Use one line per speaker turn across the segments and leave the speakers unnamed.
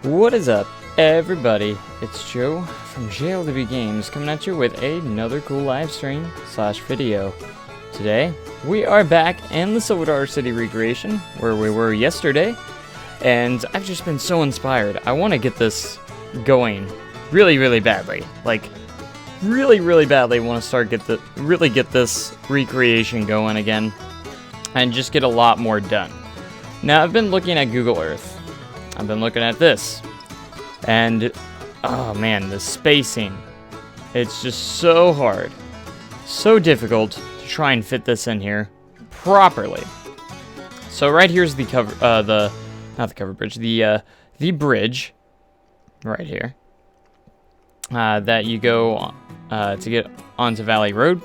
What is up, everybody? It's Joe from JLW Games coming at you with another cool live stream / video. Today, we are back in the Silver City recreation where we were yesterday, and I've just been so inspired. I want to get this going really badly. Like, really badly want to start get this recreation going again and just get a lot more done. Now, I've been looking at Google Earth. I've been looking at this, and oh man, the spacing, it's just so hard, so difficult to try and fit this in here properly. So right here's the not the cover bridge, the bridge right here that you go to get onto Valley Road.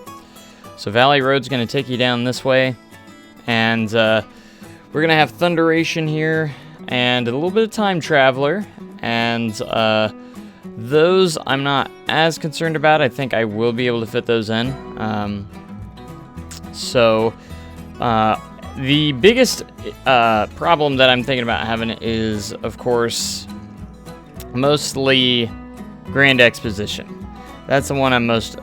So Valley Road's going to take you down this way, and we're going to have Thunderation here and a little bit of Time Traveler, and those I'm not as concerned about. I think I will be able to fit those in. The biggest problem that I'm thinking about having is, of course, mostly Grand Exposition. That's the one I'm most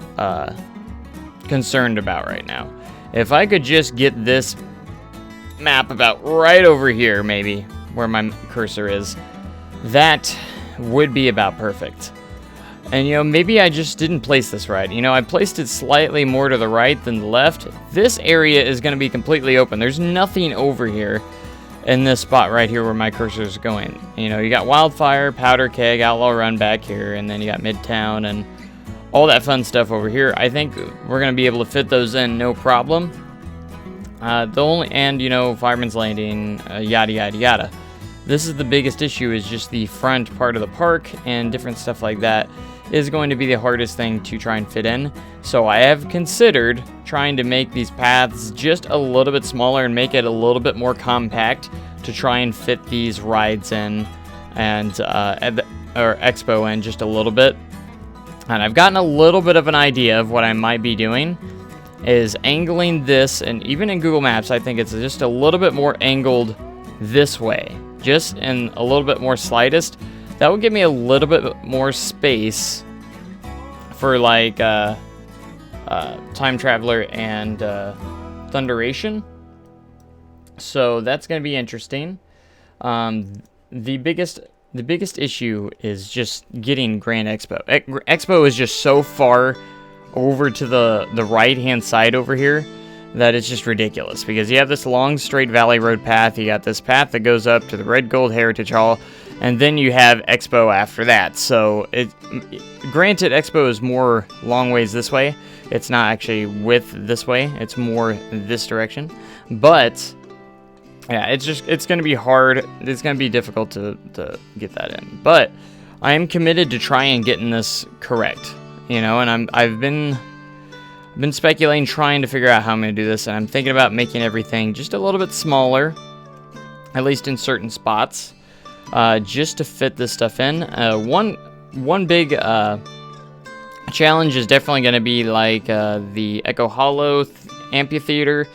concerned about right now. If I could just get this map about right over here, maybe, where my cursor is, that would be about perfect. And, you know, maybe I just didn't place this right. You know, I placed it slightly more to the right than the left. This area is going to be completely open. There's nothing over here in this spot right here where my cursor is going. You know, you got Wildfire, Powder Keg, Outlaw Run back here, and then you got Midtown and all that fun stuff over here. I think we're going to be able to fit those in no problem. You know, Fireman's Landing, yada yada. This is the biggest issue, is just the front part of the park and different stuff like that is going to be the hardest thing to try and fit in. So I have considered trying to make these paths just a little bit smaller and make it a little bit more compact to try and fit these rides in and expo in just a little bit. And I've gotten a little bit of an idea of what I might be doing is angling this, and even in Google Maps I think it's just a little bit more angled this way, just in a little bit more slightest. That would give me a little bit more space for like Time Traveler and Thunderation. So that's going to be interesting. The biggest issue is just getting Grand Expo. Expo is just so far over to the right hand side over here that it's just ridiculous, because you have this long straight Valley Road path, you got this path that goes up to the Red Gold Heritage Hall, and then you have Expo after that. So granted, Expo is more long ways this way, it's not actually width this way, it's more this direction, but yeah, it's going to be hard, it's going to be difficult to get that in, but I am committed to try and getting this correct, you know, and I've been speculating, trying to figure out how I'm going to do this, and I'm thinking about making everything just a little bit smaller, at least in certain spots, just to fit this stuff in. One big challenge is definitely going to be like the Echo Hollow Amphitheater.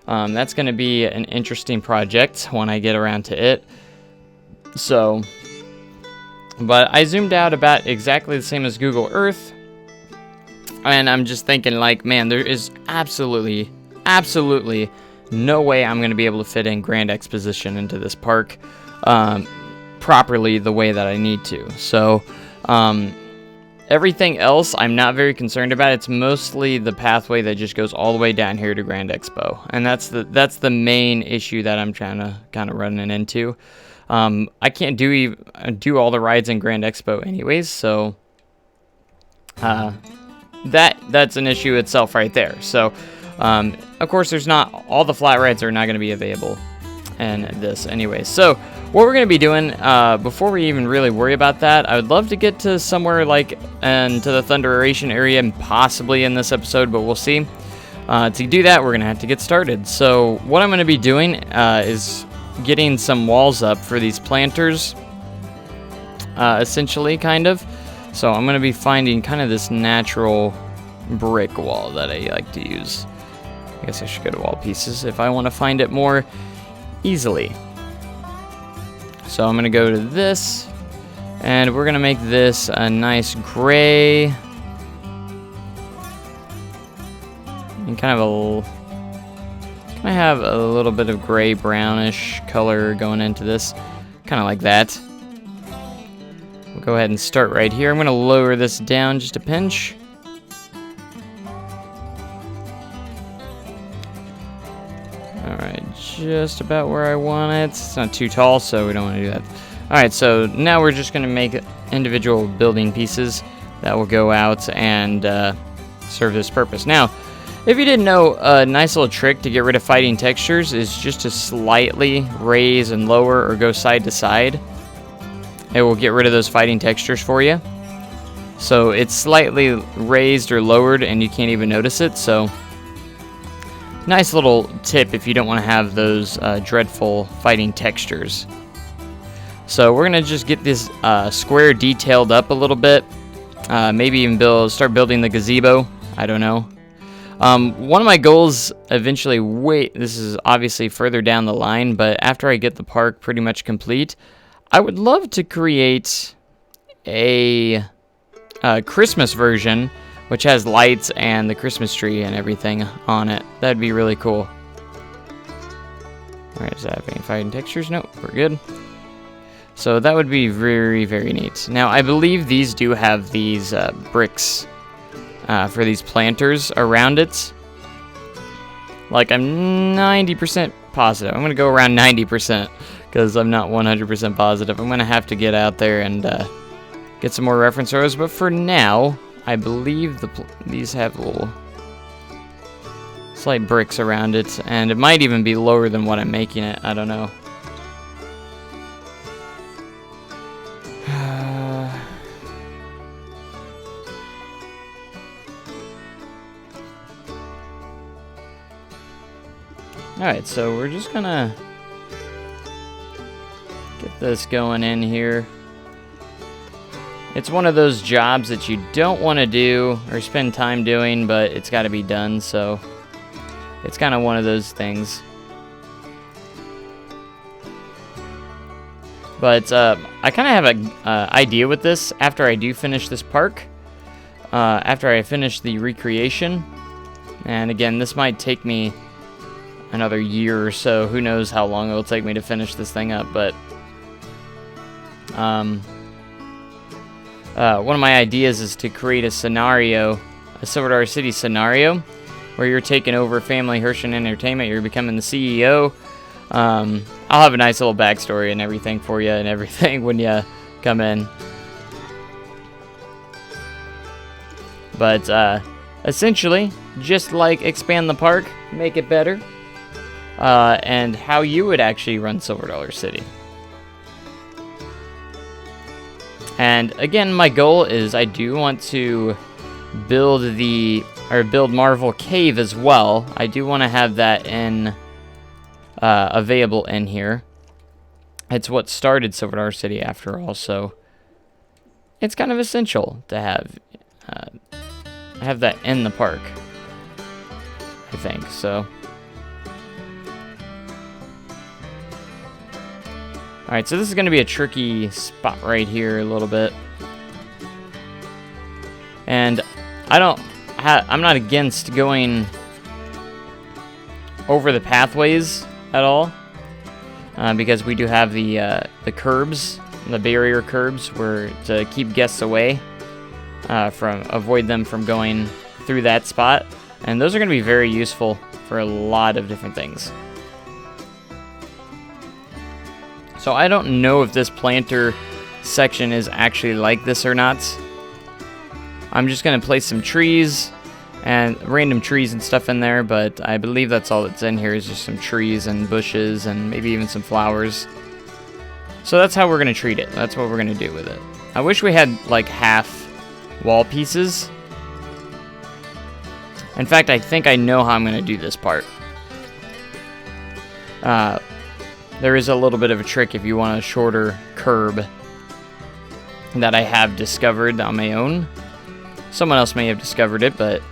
That's going to be an interesting project when I get around to it. So, but I zoomed out about exactly the same as Google Earth. And I'm just thinking, like, man, there is absolutely no way I'm going to be able to fit in Grand Exposition into this park properly the way that I need to. So, everything else I'm not very concerned about. It's mostly the pathway that just goes all the way down here to Grand Expo. And that's the main issue that I'm trying to kind of running into. I can't do all the rides in Grand Expo anyways, so that's an issue itself right there. So, of course, there's not all the flat rides are not going to be available in this anyway. So, what we're going to be doing before we even really worry about that, I would love to get to somewhere like into the Thunderation area and possibly in this episode, but we'll see. To do that, we're going to have to get started. So, what I'm going to be doing is getting some walls up for these planters, essentially, kind of. So I'm going to be finding kind of this natural brick wall that I like to use. I guess I should go to wall pieces if I want to find it more easily. So I'm going to go to this, And we're gonna make this a nice gray. And kind of have a little bit of gray brownish color going into this. Kind of like that. We'll go ahead and start right here. I'm gonna lower this down just a pinch. Alright, just about where I want it. It's not too tall, so we don't want to do that. Alright, so now we're just going to make individual building pieces that will go out and serve this purpose. Now, if you didn't know, a nice little trick to get rid of fighting textures is just to slightly raise and lower or go side to side. It will get rid of those fighting textures for you. So it's slightly raised or lowered and you can't even notice it, so nice little tip if you don't want to have those dreadful fighting textures. So we're going to just get this square detailed up a little bit. Maybe even start building the gazebo. I don't know. One of my goals eventually, this is obviously further down the line, but after I get the park pretty much complete, I would love to create a Christmas version which has lights and the Christmas tree and everything on it. That'd be really cool. Alright, does that have any fighting textures? Nope, we're good. So that would be very, very neat. Now, I believe these do have these bricks for these planters around it. Like, I'm 90% positive. I'm going to go around 90% because I'm not 100% positive. I'm going to have to get out there and get some more reference rows. But for now, I believe these have little slight bricks around it. And it might even be lower than what I'm making it. I don't know. Alright, so we're just gonna get this going in here. It's one of those jobs that you don't want to do or spend time doing, but it's got to be done, so it's kind of one of those things. But I kind of have an idea with this after I do finish this park, after I finish the recreation. And again, this might take me another year or so. Who knows how long it'll take me to finish this thing up, but one of my ideas is to create a scenario, a Silver Dollar City scenario, where you're taking over Family Hershon Entertainment, you're becoming the CEO. I'll have a nice little backstory and everything for you and everything when you come in. But essentially, just like expand the park, make it better. And how you would actually run Silver Dollar City. And again, my goal is I do want to build Marvel Cave as well. I do want to have that available in here. It's what started Silver Dollar City after all, so it's kind of essential to have that in the park, I think, so. Alright, so this is going to be a tricky spot right here a little bit. And I'm not against going over the pathways at all. Because we do have the curbs, the barrier curbs, to keep guests away. Avoid them from going through that spot. And those are going to be very useful for a lot of different things. So I don't know if this planter section is actually like this or not. I'm just going to place some trees and random trees and stuff in there, but I believe that's all that's in here is just some trees and bushes and maybe even some flowers. So that's how we're going to treat it. That's what we're going to do with it. I wish we had like half wall pieces. In fact, I think I know how I'm going to do this part. There is a little bit of a trick if you want a shorter curb that I have discovered on my own. Someone else may have discovered it, but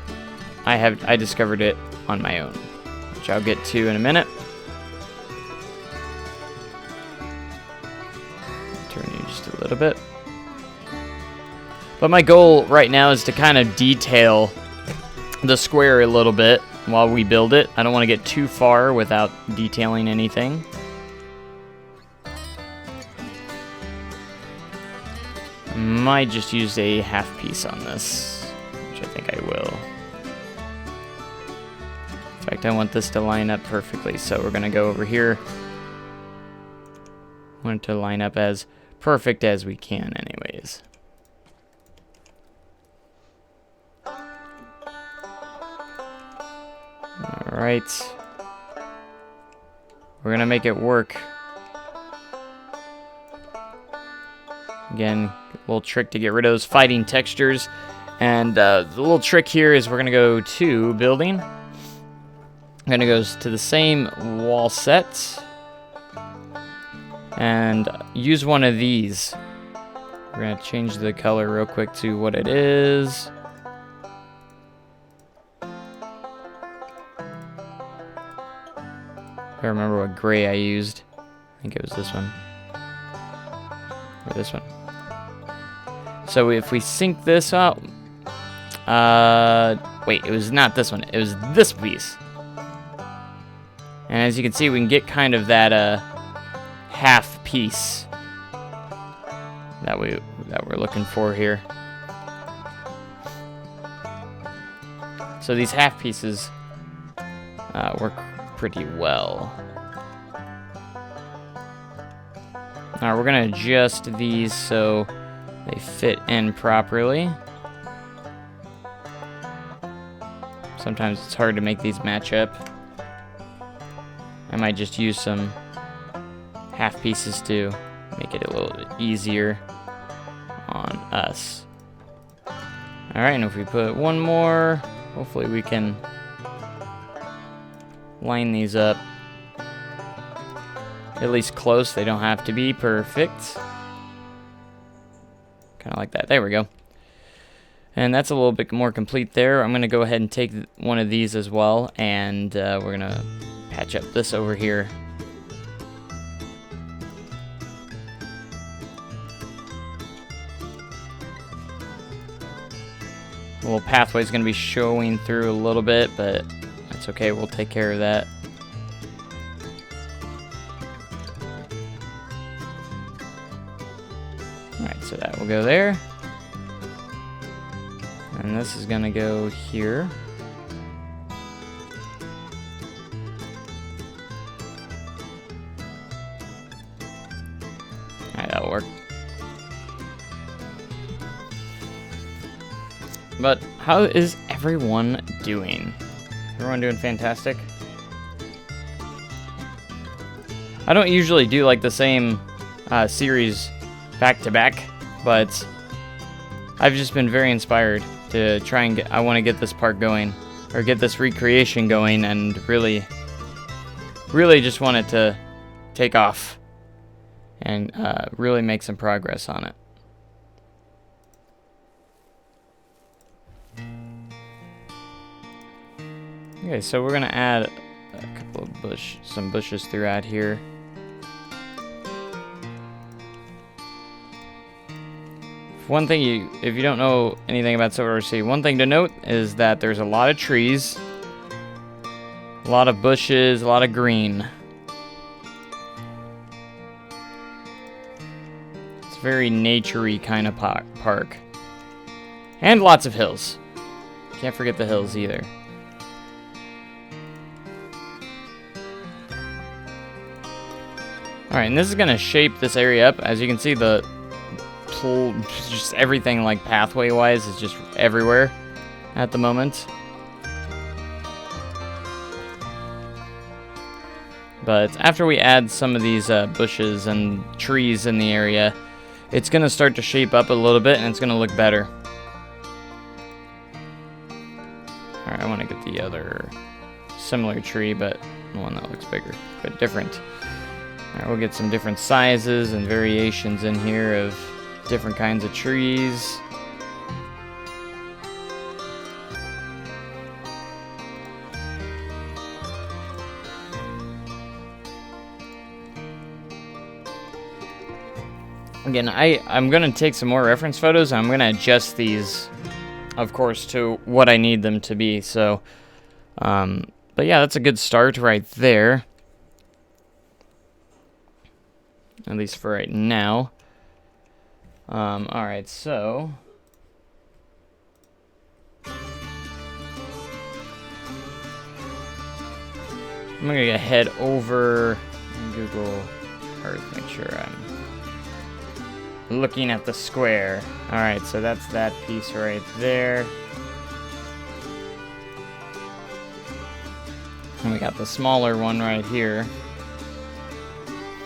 I discovered it on my own, which I'll get to in a minute. Turn you just a little bit. But my goal right now is to kind of detail the square a little bit while we build it. I don't want to get too far without detailing anything. Might just use a half piece on this, which I think I will. In fact, I want this to line up perfectly, so we're gonna go over here. I want it to line up as perfect as we can anyways. Alright. We're gonna make it work. Again, a little trick to get rid of those fighting textures. And the little trick here is we're going to go to building. I'm going to go to the same wall set. And use one of these. We're going to change the color real quick to what it is. I remember what gray I used. I think it was this one. Or this one. So if we sync this up, wait, it was not this one, it was this piece. And as you can see, we can get kind of that half piece that we're looking for here. So these half pieces work pretty well. Now we're gonna adjust these so they fit in properly. Sometimes it's hard to make these match up. I might just use some half pieces to make it a little bit easier on us. Alright, and if we put one more, hopefully we can line these up. At least close, they don't have to be perfect. Kind of like that. There we go. And that's a little bit more complete there. I'm going to go ahead and take one of these as well, and we're going to patch up this over here. The little pathway is going to be showing through a little bit, but that's okay. We'll take care of that. Alright, so that will go there. And this is going to go here. Alright, that'll work. But how is everyone doing? Everyone doing fantastic? I don't usually do like the same series back to back, but I've just been very inspired to try and I want to get this part going, or get this recreation going, and really just want it to take off and really make some progress on it. Okay, so we're gonna add a couple of some bushes throughout here. One thing if you don't know anything about Silver Sea, one thing to note is that there's a lot of trees, a lot of bushes, a lot of green. It's a very nature-y kind of park. And lots of hills. Can't forget the hills either. Alright, and this is going to shape this area up. As you can see, just everything like pathway wise is just everywhere at the moment. But after we add some of these bushes and trees in the area, it's going to start to shape up a little bit and it's going to look better. Alright, I want to get the other similar tree, but one that looks bigger, but different. Alright, we'll get some different sizes and variations in here of different kinds of trees. Again, I'm going to take some more reference photos, and I'm going to adjust these, of course, to what I need them to be. So, but yeah, that's a good start right there. At least for right now. Alright, so... I'm going to head over Google Earth, make sure I'm looking at the square. Alright, so that's that piece right there. And we got the smaller one right here.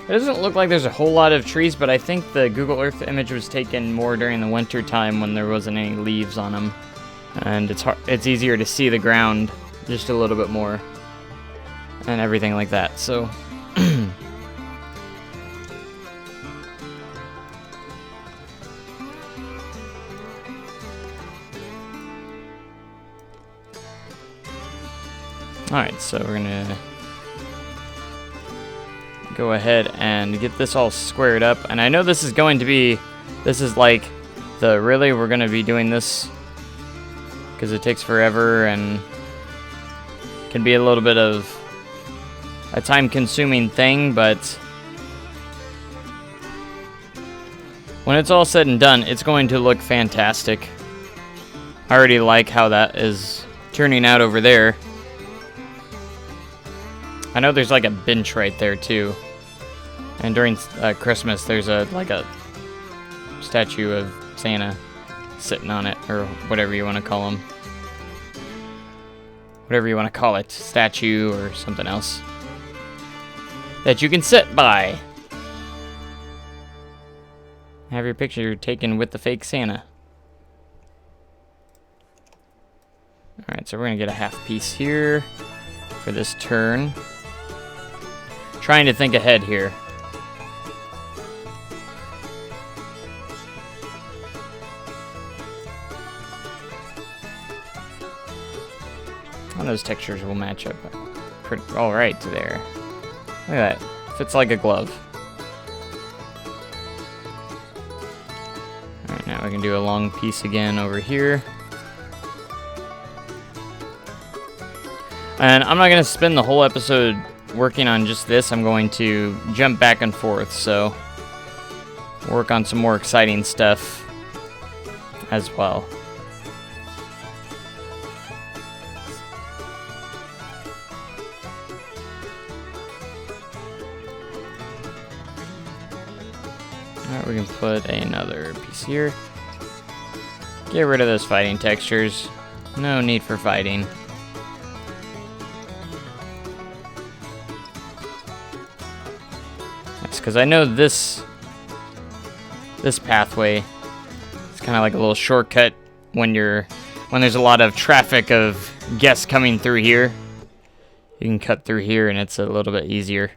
It doesn't look like there's a whole lot of trees, but I think the Google Earth image was taken more during the winter time when there wasn't any leaves on them. And it's easier to see the ground just a little bit more. And everything like that, so... Alright, so we're gonna go ahead and get this all squared up. And I know this is going to be... This is like the... Really, we're gonna be doing this because it takes forever and can be a little bit of a time-consuming thing, but when it's all said and done, it's going to look fantastic. I already like how that is turning out over there. I know there's like a bench right there too, and during Christmas there's a statue of Santa sitting on it, or whatever you want to call him, whatever you want to call it, statue or something else that you can sit by. Have your picture taken with the fake Santa. Alright, so we're going to get a half piece here for this turn. Trying to think ahead here. And those textures will match up pretty alright to there. Look at that. Fits like a glove. Alright, now we can do a long piece again over here. And I'm not going to spend the whole episode working on just this. I'm going to jump back and forth, so work on some more exciting stuff as well. Alright, we can put another piece here. Get rid of those fighting textures. No need for fighting. That's because I know this pathway is kind of like a little shortcut when there's a lot of traffic of guests coming through here. You can cut through here and it's a little bit easier.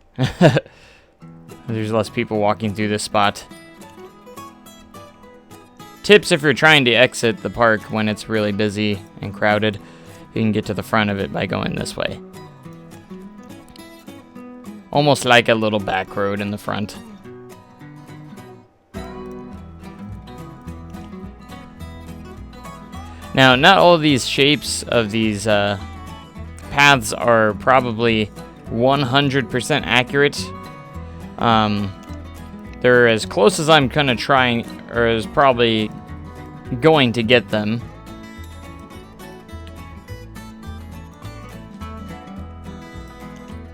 There's less people walking through this spot. Tips if you're trying to exit the park when it's really busy and crowded, you can get to the front of it by going this way. Almost like a little back road in the front. Now, not all of these shapes of these paths are probably 100% accurate. They're as close as I'm kind of trying, or as probably going to get them.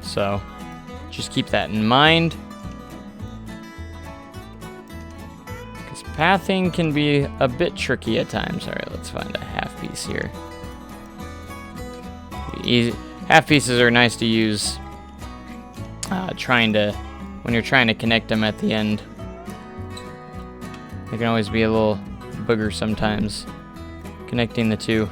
So, just keep that in mind. Because pathing can be a bit tricky at times. Alright, let's find a half piece here. Easy. Half pieces are nice to use when you're trying to connect them at the end. They can always be a little booger sometimes, connecting the two.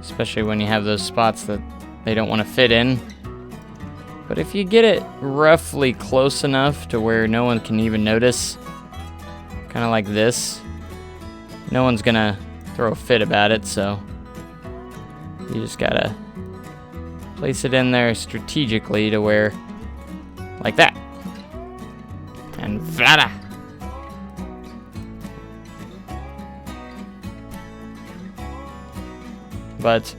Especially when you have those spots that they don't want to fit in. But if you get it roughly close enough to where no one can even notice, kind of like this, no one's gonna throw a fit about it, so You just gotta place it in there strategically to where, like that. And voila! But,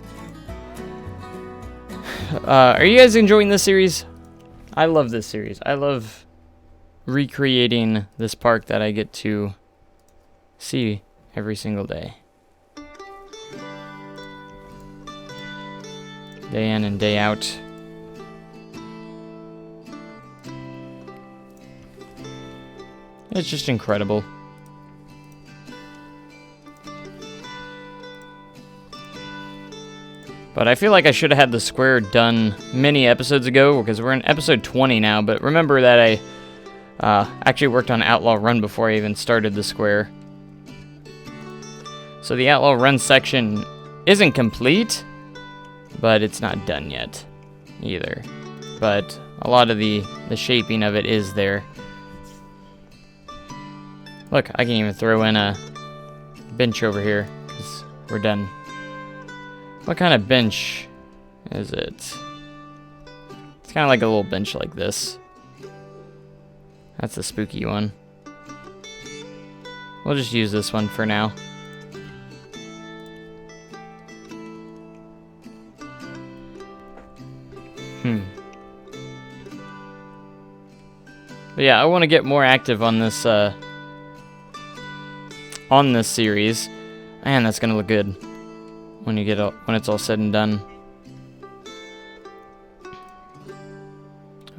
are you guys enjoying this series? I love this series. I love recreating this park that I get to see every single day. Day in and day out. It's just incredible. But I feel like I should have had the square done many episodes ago, because we're in episode 20 now. But remember that I actually worked on Outlaw Run before I even started the square. So the Outlaw Run section isn't complete, but it's not done yet either. But a lot of the shaping of it is there. Look, I can even throw in a bench over here, because we're done. What kind of bench is it? It's kind of like a little bench like this. That's the spooky one. We'll just use this one for now. But yeah, I want to get more active on this series. Man, that's gonna look good when it's all said and done.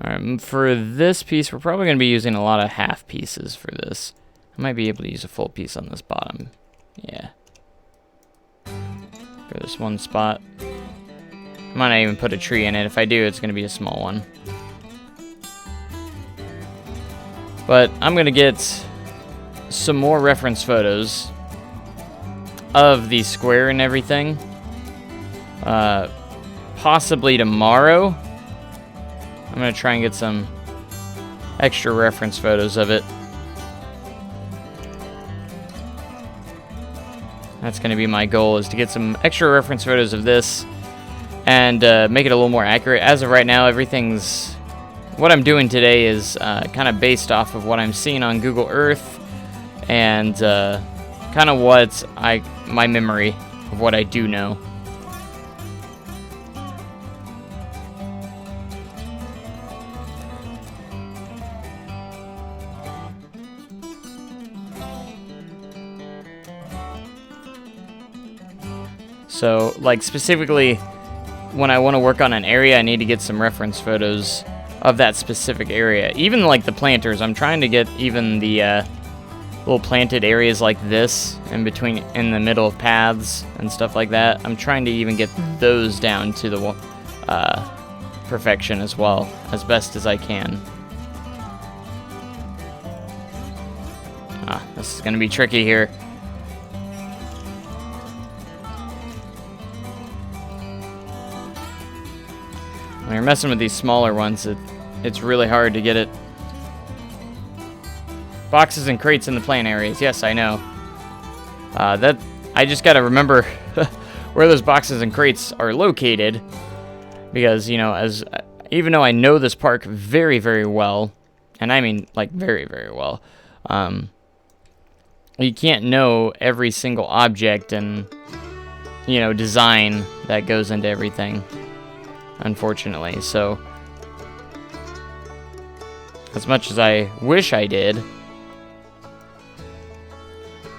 Alright, for this piece, we're probably going to be using a lot of half pieces for this. I might be able to use a full piece on this bottom. Yeah. For this one spot. I might not even put a tree in it. If I do, it's going to be a small one. But I'm going to get some more reference photos of the square and everything. Possibly tomorrow. I'm going to try and get some extra reference photos of it. That's going to be my goal, is to get some extra reference photos of this and make it a little more accurate. As of right now, what I'm doing today is kind of based off of what I'm seeing on Google Earth and kind of my memory of what I do know. So, like, specifically, when I want to work on an area, I need to get some reference photos of that specific area. Even, like, the planters. I'm trying to get even the little planted areas like this in the middle of paths and stuff like that. I'm trying to even get those down to the perfection as well, as best as I can. This is going to be tricky here. When you're messing with these smaller ones, it's really hard to get it. Boxes and crates in the plant areas. Yes, I know. I just gotta remember where those boxes and crates are located, because even though I know this park very, very well, and I mean like very, very well, you can't know every single object and design that goes into everything, unfortunately. So as much as I wish I did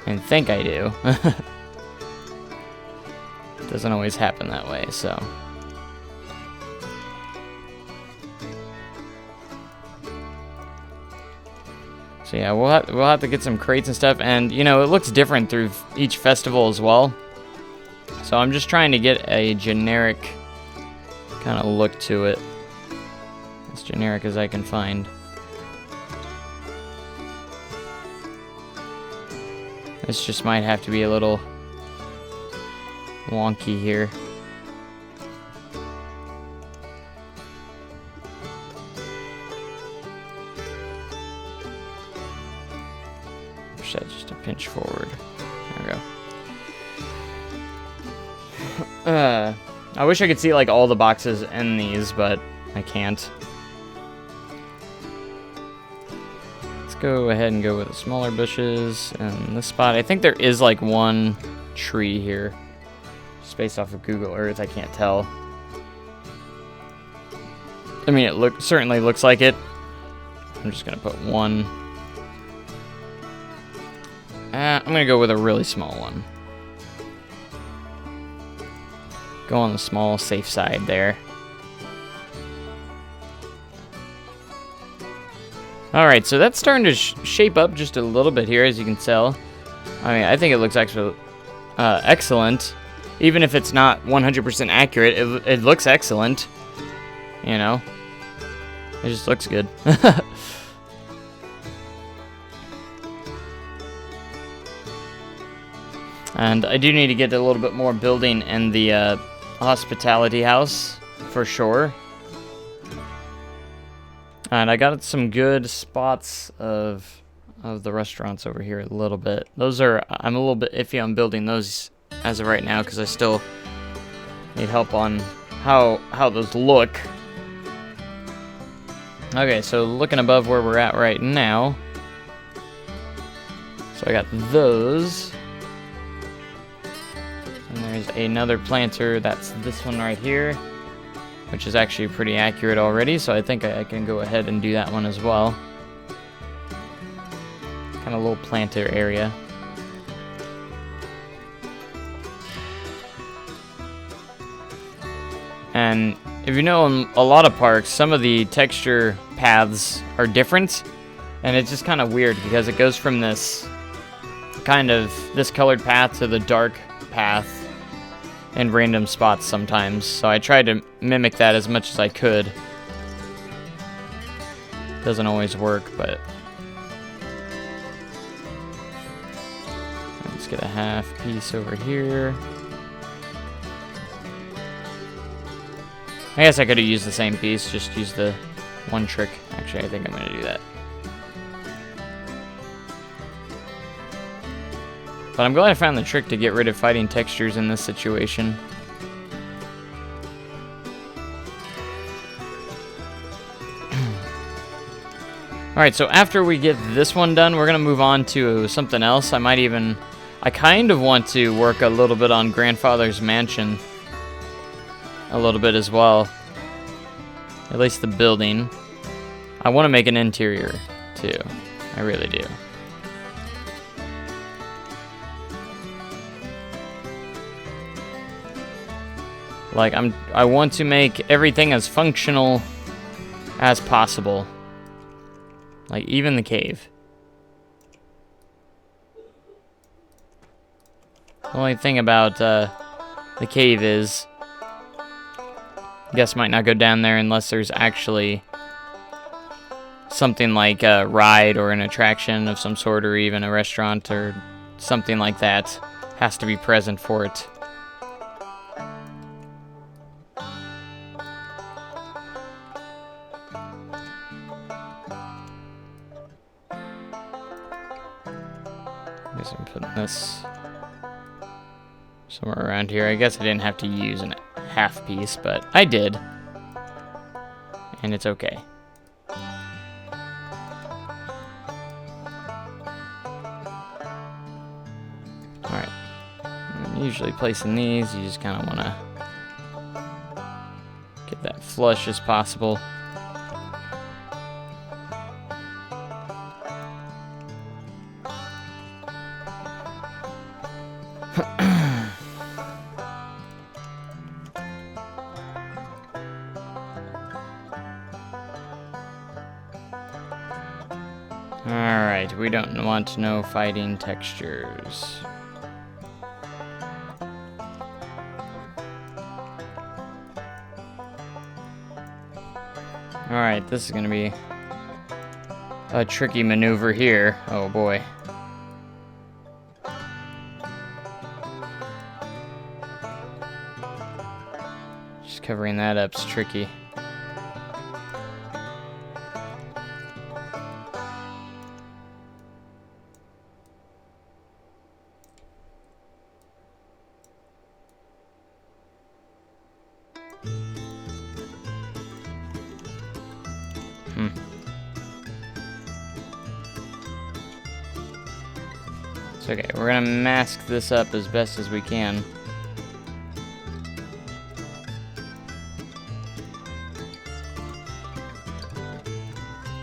and think I do, it doesn't always happen that way. So yeah, we'll have to get some crates and stuff, and it looks different through each festival as well. So I'm just trying to get a generic kind of look to it, as generic as I can find. This just might have to be a little wonky here. Push that just a pinch forward. There we go. I wish I could see like all the boxes in these, but I can't. Let's go ahead and go with the smaller bushes in this spot. I think there is like one tree here. Just based off of Google Earth, I can't tell. I mean, it certainly looks like it. I'm just gonna put one. I'm gonna go with a really small one. Go on the small, safe side there. Alright, so that's starting to shape up just a little bit here, as you can tell. I mean, I think it looks actually excellent. Even if it's not 100% accurate, it looks excellent. You know? It just looks good. And I do need to get a little bit more building in the hospitality house, for sure. And I got some good spots of the restaurants over here a little bit. Those are, I'm a little bit iffy on building those as of right now because I still need help on how those look. Okay, so looking above where we're at right now. So I got those. And there's another planter, that's this one right here, which is actually pretty accurate already, so I think I can go ahead and do that one as well. Kind of little planter area. And if you know, in a lot of parks, some of the texture paths are different, and it's just kind of weird because it goes from this colored path to the dark path in random spots sometimes. So I tried to mimic that as much as I could. Doesn't always work, but let's get a half piece over here. I guess I could have used the same piece, just use the one trick. Actually, I think I'm gonna do that. But I'm glad I found the trick to get rid of fighting textures in this situation. Alright, so after we get this one done, we're going to move on to something else. I kind of want to work a little bit on Grandfather's Mansion. A little bit as well. At least the building. I want to make an interior, too. I really do. Like, I want to make everything as functional as possible. Like, even the cave. The only thing about the cave is, guests might not go down there unless there's actually something like a ride or an attraction of some sort, or even a restaurant or something like that has to be present for it. I guess I'm putting this somewhere around here. I guess I didn't have to use a half piece, but I did. And it's okay. Alright. Usually placing these, you just kind of want to get that flush as possible. Alright, we don't want no fighting textures. Alright, this is gonna be a tricky maneuver here. Oh boy. Just covering that up's tricky. okay, we're gonna mask this up as best as we can.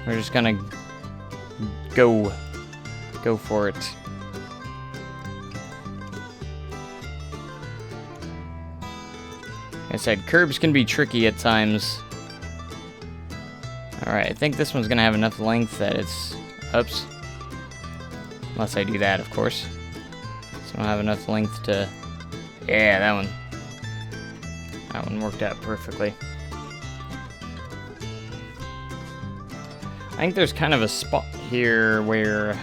We're just gonna go for it. Like I said, curbs can be tricky at times. Alright, I think this one's gonna have enough length that it's... Oops. Unless I do that, of course. So I don't have enough length to... Yeah, that one. That one worked out perfectly. I think there's kind of a spot here where...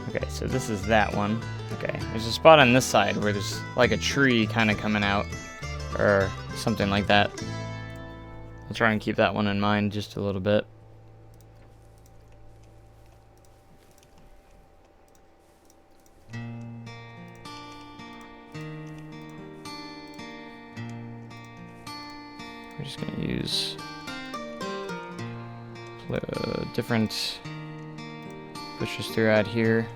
Okay, so this is that one. Okay, there's a spot on this side where there's like a tree kind of coming out. Or something like that. I'll try and keep that one in mind just a little bit. We're just going to use different bushes throughout here.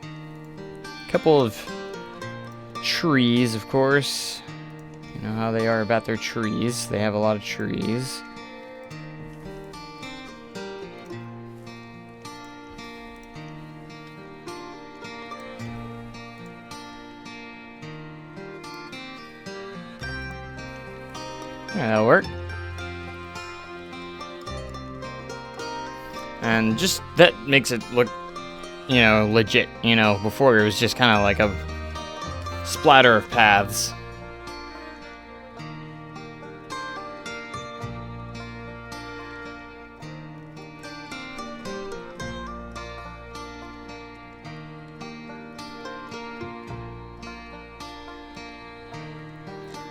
A couple of trees, of course. You know how they are about their trees. They have a lot of trees. Yeah, that'll work. And just that makes it look, you know, legit. You know, before it was just kind of like a splatter of paths.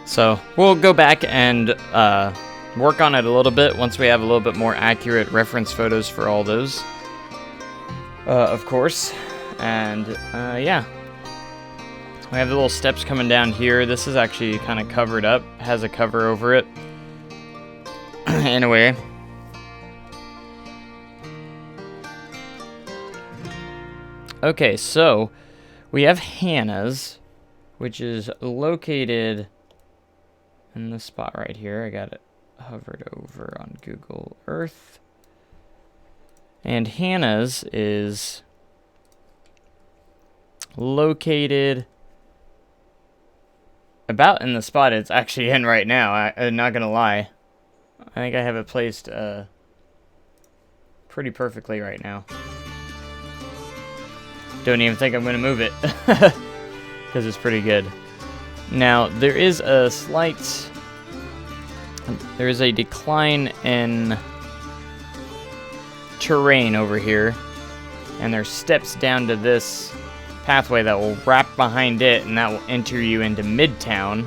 So we'll go back and work on it a little bit once we have a little bit more accurate reference photos for all those, of course. And yeah, we have the little steps coming down here. This is actually kind of covered up, has a cover over it in a way. Okay, so we have Hannah's, which is located in this spot right here. I got it hovered over on Google Earth. And Hannah's is located about in the spot it's actually in right now. I'm not gonna lie. I think I have it placed pretty perfectly right now. Don't even think I'm gonna move it because it's pretty good. Now, there is a decline in terrain over here, and there's steps down to this pathway that will wrap behind it, and that will enter you into Midtown.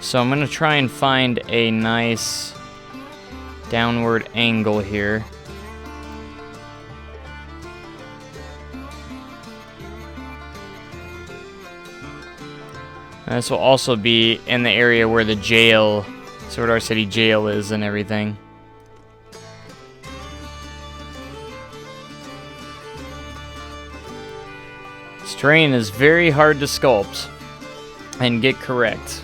So I'm going to try and find a nice downward angle here. And this will also be in the area where the jail, Sword City Jail is and everything. This terrain is very hard to sculpt and get correct,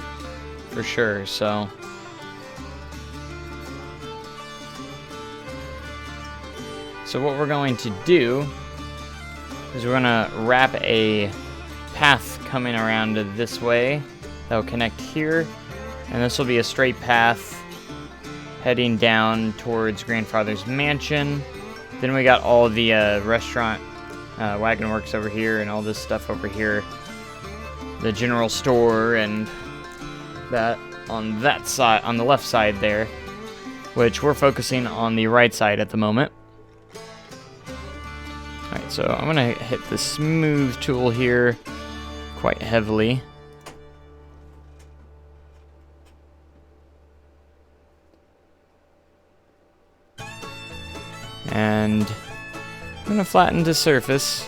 for sure, so. So what we're going to do is we're gonna wrap a path coming around this way that will connect here, and this will be a straight path heading down towards Grandfather's Mansion. Then we got all the restaurant wagon works over here and all this stuff over here, the general store and that on that side, on the left side there, which we're focusing on the right side at the moment. Alright, so I'm gonna hit the smooth tool here quite heavily. And I'm going to flatten the surface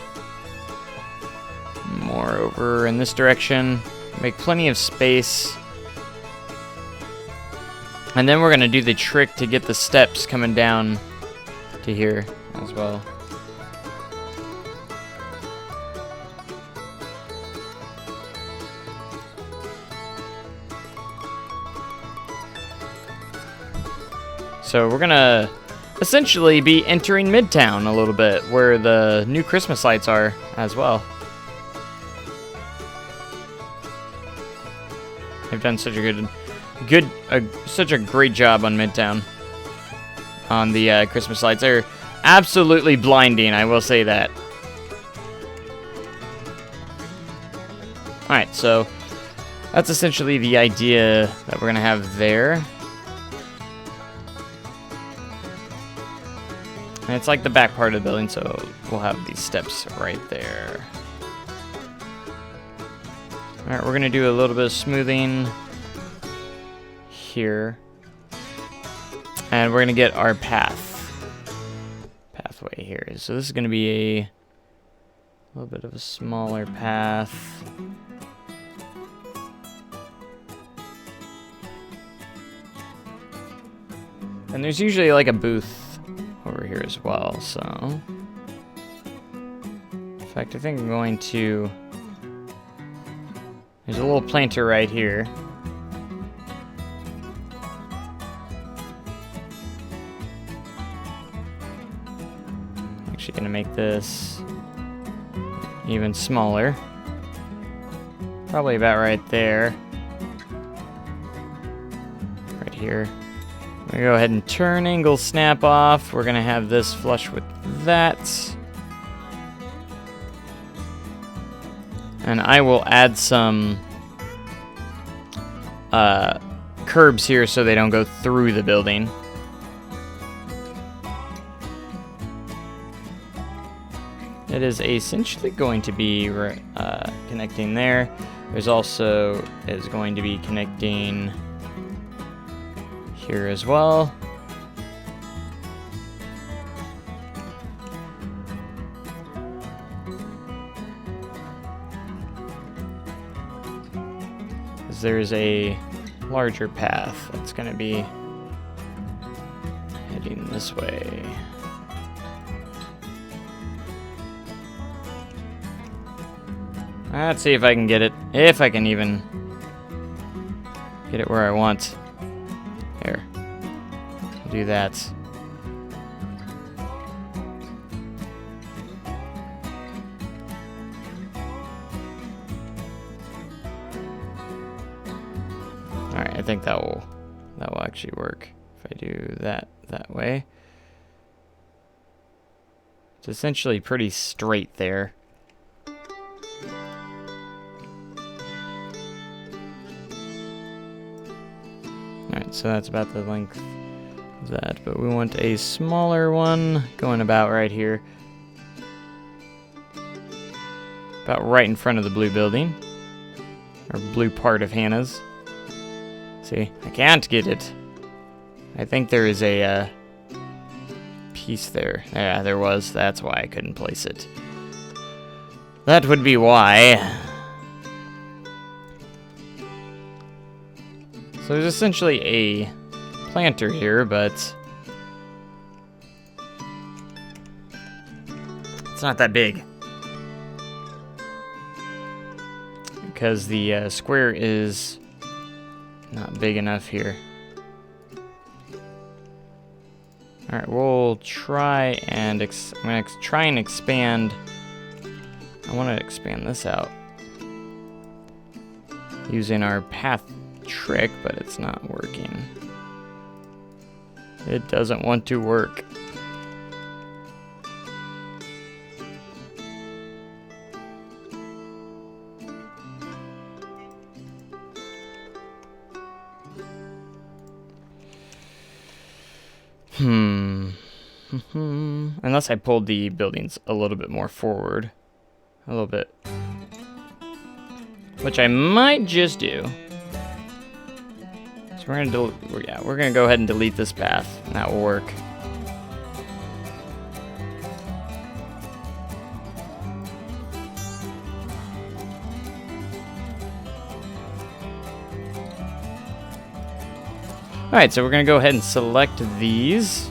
more over in this direction. Make plenty of space And then we're going to do the trick to get the steps coming down to here as well. So we're going to essentially be entering Midtown a little bit, where the new Christmas lights are as well. They've done such a such a great job on Midtown on the Christmas lights. They're absolutely blinding, I will say that. Alright, so that's essentially the idea that we're going to have there. And it's like the back part of the building, so we'll have these steps right there. Alright, we're going to do a little bit of smoothing here. And we're going to get our pathway here. So this is going to be a little bit of a smaller path. And there's usually like a booth over here as well, so in fact I think I'm going to, there's a little planter right here. Actually gonna make this even smaller, probably about right there, right here. We're going to go ahead and turn angle snap off. We're going to have this flush with that. And I will add some curbs here so they don't go through the building. It is essentially going to be connecting there. There's also is going to be connecting here as well. Because there's a larger path that's going to be heading this way. Let's see if I can get it. If I can even get it where I want. Here. I'll do that. Alright, I think that will actually work if I do that way. It's essentially pretty straight there. Alright, so that's about the length of that, but we want a smaller one going about right here. About right in front of the blue building. Or blue part of Hannah's. See, I can't get it. I think there is a piece there. Yeah, there was. That's why I couldn't place it. That would be why. So there's essentially a planter here, but it's not that big. Because the square is not big enough here. Alright, we'll try and I'm going to try and expand. I want to expand this out using our path trick, but it's not working. It doesn't want to work. Unless I pulled the buildings a little bit more forward. A little bit. Which I might just do. So we're gonna go ahead and delete this path, and that will work. Alright, so we're going to go ahead and select these.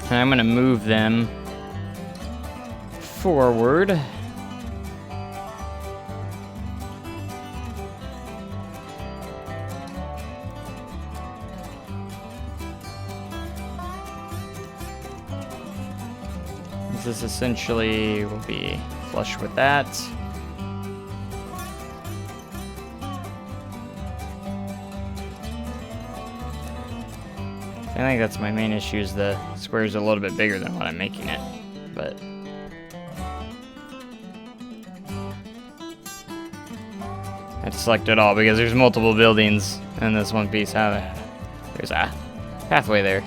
And I'm going to move them forward. This essentially will be flush with that. I think that's my main issue, is the square's a little bit bigger than what I'm making it, but I had to select it all because there's multiple buildings in this one piece. There's a pathway there.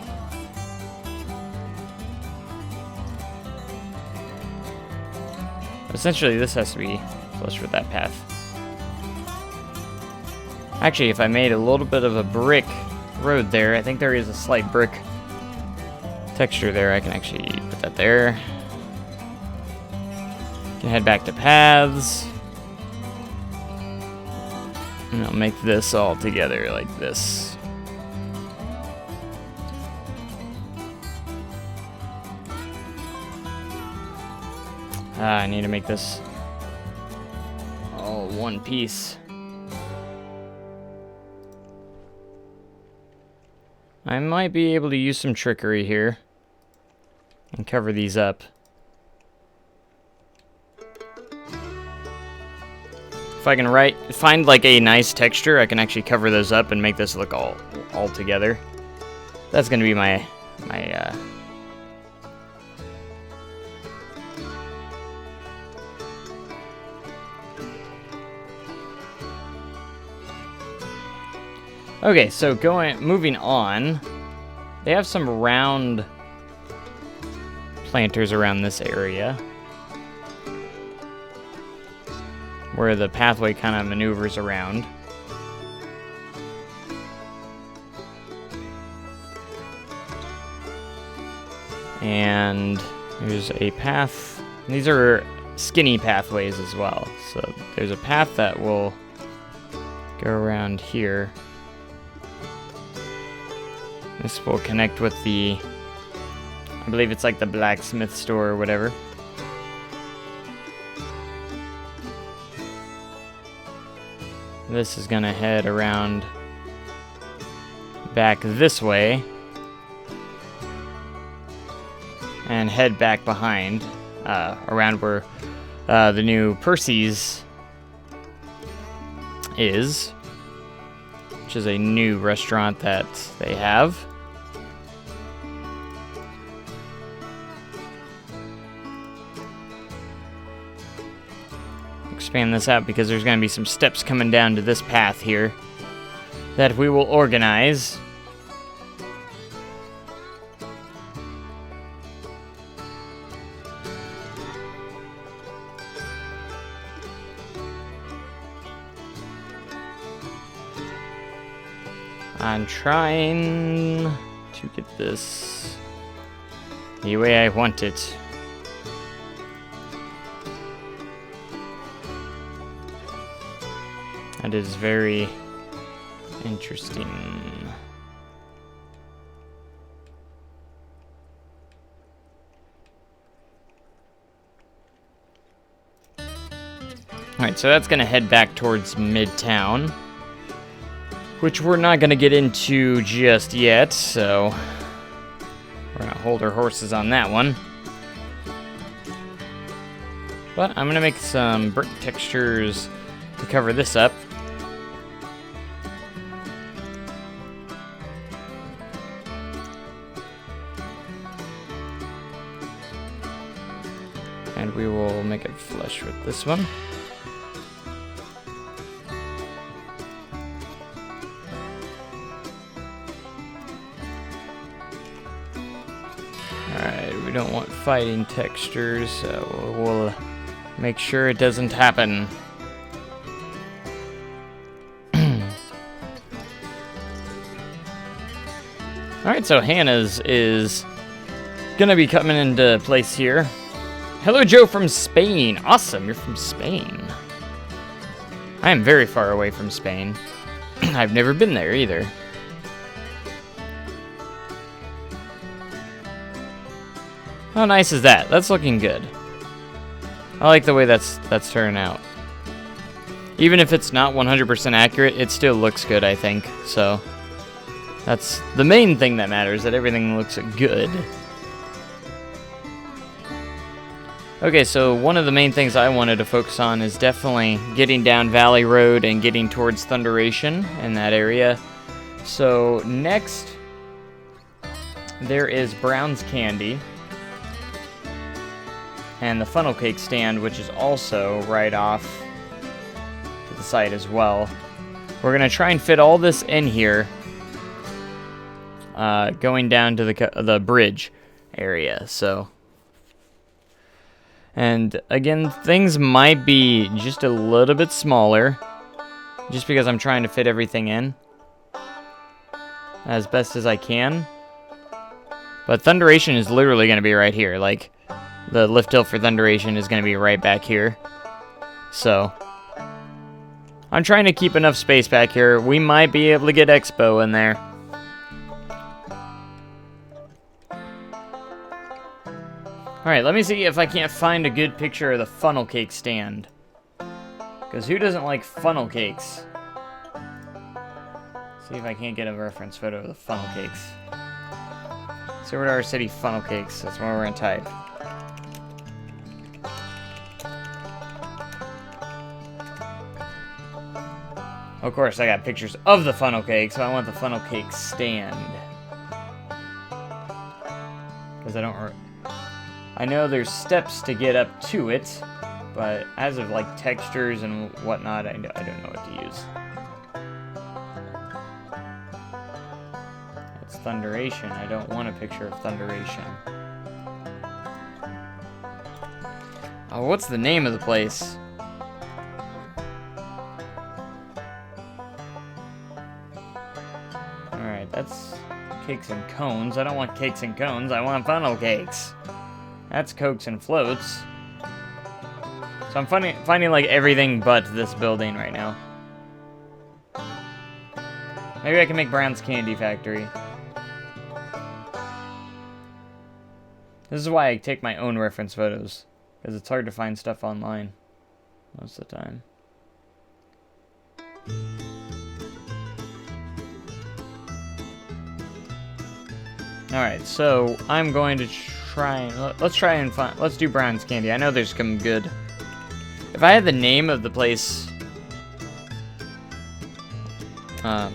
Essentially, this has to be flush with that path. Actually, if I made a little bit of a brick road there, I think there is a slight brick texture there. I can actually put that there. Can head back to paths. And I'll make this all together like this. I need to make this all one piece. I might be able to use some trickery here and cover these up. If I can find like a nice texture, I can actually cover those up and make this look all together. That's gonna be my Okay, so moving on, they have some round planters around this area where the pathway kind of maneuvers around. And there's a path. These are skinny pathways as well. So there's a path that will go around here. This will connect with the, I believe it's like the blacksmith store or whatever. This is gonna head around back this way and head back behind, around where the new Percy's is, which is a new restaurant that they have. Expand this out because there's going to be some steps coming down to this path here that we will organize. I'm trying to get this the way I want it. That is very interesting. Alright, so that's going to head back towards Midtown, which we're not going to get into just yet, so we're going to hold our horses on that one. But I'm going to make some brick textures to cover this up. And we will make it flush with this one. Alright, we don't want fighting textures, so we'll make sure it doesn't happen. Alright, so Hannah's is gonna be coming into place here. Hello, Joe from Spain. Awesome, you're from Spain. I am very far away from Spain. I've never been there either. How nice is that? That's looking good. I like the way that's turning out. Even if it's not 100% accurate, it still looks good, I think. So that's the main thing that matters, that everything looks good. Okay, so one of the main things I wanted to focus on is definitely getting down Valley Road and getting towards Thunderation in that area. So next, there is Brown's Candy and the funnel cake stand, which is also right off to the side as well. We're going to try and fit all this in here, going down to the bridge area. So, and again, things might be just a little bit smaller, just because I'm trying to fit everything in as best as I can. But Thunderation is literally going to be right here. Like, the lift hill for Thunderation is going to be right back here. So, I'm trying to keep enough space back here. We might be able to get Expo in there. Alright, let me see if I can't find a good picture of the funnel cake stand. Because who doesn't like funnel cakes? See if I can't get a reference photo of the funnel cakes. Silver City funnel cakes. That's where we're going to type. Of course, I got pictures of the funnel cake, so I want the funnel cake stand. Because I know there's steps to get up to it, but as of like textures and whatnot, I don't know what to use. It's Thunderation. I don't want a picture of Thunderation. Oh, what's the name of the place? Alright, that's cakes and cones. I don't want cakes and cones. I want funnel cakes. That's Cokes and Floats. So I'm finding like everything but this building right now. Maybe I can make Brown's Candy Factory. This is why I take my own reference photos, because it's hard to find stuff online most of the time. Alright, so I'm going to try and let's do Brown's Candy. I know there's some good. If I had the name of the place, I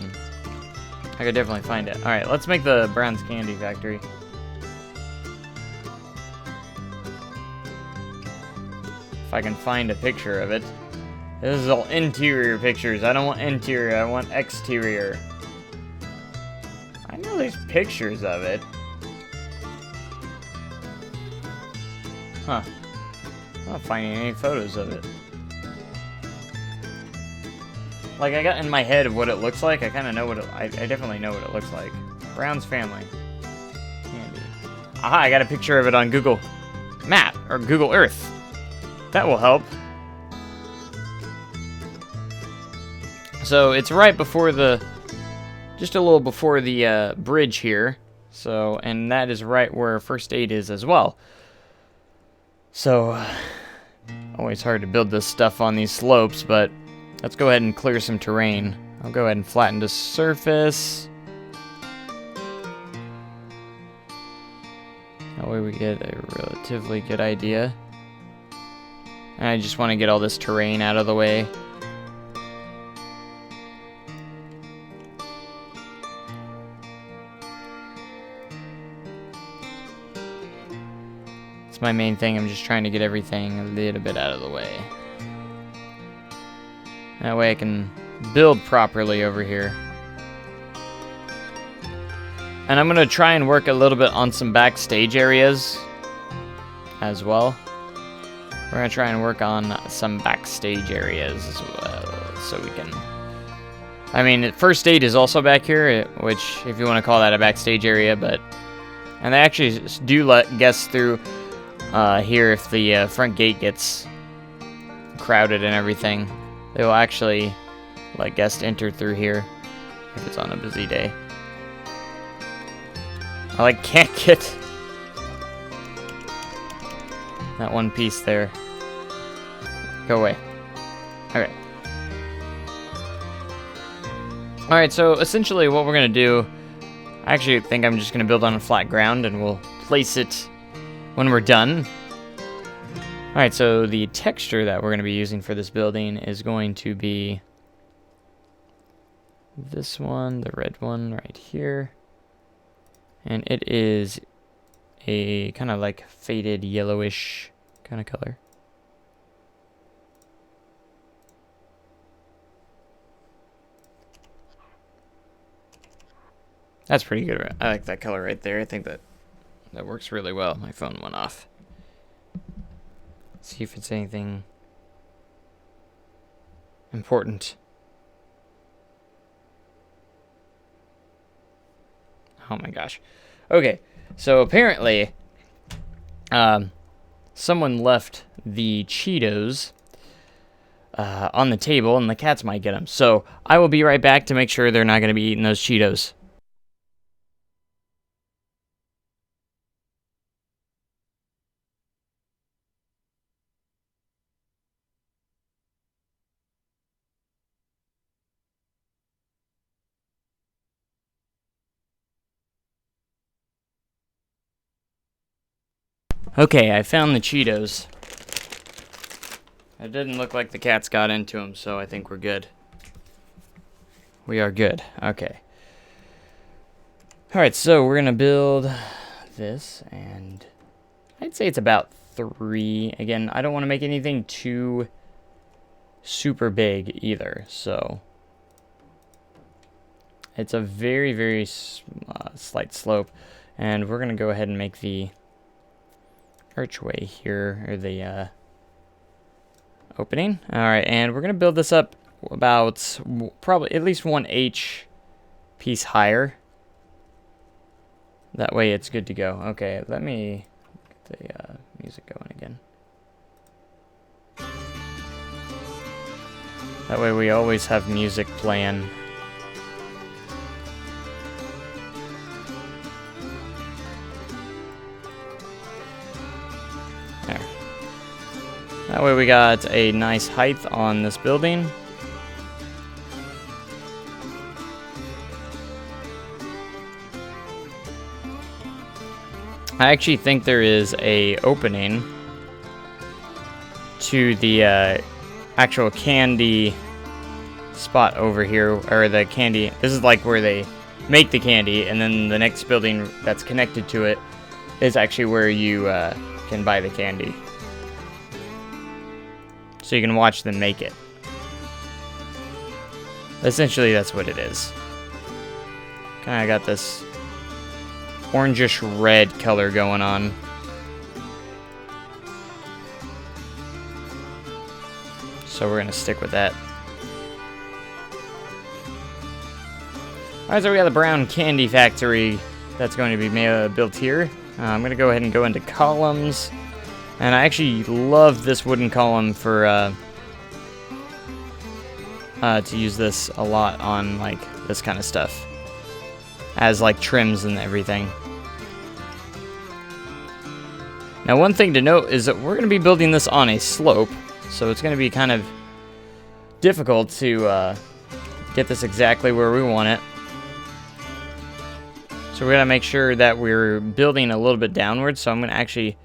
could definitely find it. Alright, let's make the Brown's Candy Factory. If I can find a picture of it. This is all interior pictures. I don't want interior, I want exterior. I know there's pictures of it. Huh. I'm not finding any photos of it. Like, I got in my head of what it looks like. I kind of know what it... I definitely know what it looks like. Brown's Family. Candy. Aha, I got a picture of it on Google Map, or Google Earth. That will help. So, it's right before the... just a little before the bridge here. So, and that is right where First Aid is as well. So, always hard to build this stuff on these slopes, but let's go ahead and clear some terrain. I'll go ahead and flatten the surface. That way we get a relatively good idea. And I just want to get all this terrain out of the way. It's my main thing. I'm just trying to get everything a little bit out of the way. That way I can build properly over here. And I'm going to try and work a little bit on some backstage areas as well. We're going to try and work on some backstage areas as well, so we can... I mean, First Aid is also back here, which, if you want to call that a backstage area, but... And they actually do let guests through here if the front gate gets crowded and everything. They will actually let guests enter through here if it's on a busy day. I can't get... That one piece there. Go away. Okay. Alright, so essentially what we're going to do, I actually think I'm just going to build on a flat ground and we'll place it when we're done. Alright, so the texture that we're going to be using for this building is going to be this one, the red one right here. And it is a kind of like faded yellowish kind of color. That's pretty good. I like that color right there. I think that works really well. My phone went off. Let's see if it's anything important. Oh my gosh. Okay, so apparently someone left the Cheetos on the table and the cats might get them. So I will be right back to make sure they're not going to be eating those Cheetos. Okay, I found the Cheetos. It didn't look like the cats got into them, so I think we're good. We are good. Okay. Alright, so we're going to build this, and I'd say it's about 3. Again, I don't want to make anything too super big either, so it's a very, very slight slope, and we're going to go ahead and make the archway here, or the opening. Alright, and we're going to build this up about probably at least 1H piece higher. That way it's good to go. Okay, let me get the music going again. That way we always have music playing. There. That way we got a nice height on this building. I actually think there is a opening to the actual candy spot over here, or the candy. This is like where they make the candy, and then the next building that's connected to it is actually where you can buy the candy. So you can watch them make it. Essentially, that's what it is. Kind of got this orangish red color going on. So we're going to stick with that. Alright, so we got the brown candy factory that's going to be built here. I'm going to go ahead and go into columns. And I actually love this wooden column for to use this a lot on like this kind of stuff, as like trims and everything. Now, one thing to note is that we're going to be building this on a slope, so it's going to be kind of difficult to get this exactly where we want it. So we're going to make sure that we're building a little bit downwards, so I'm going to actually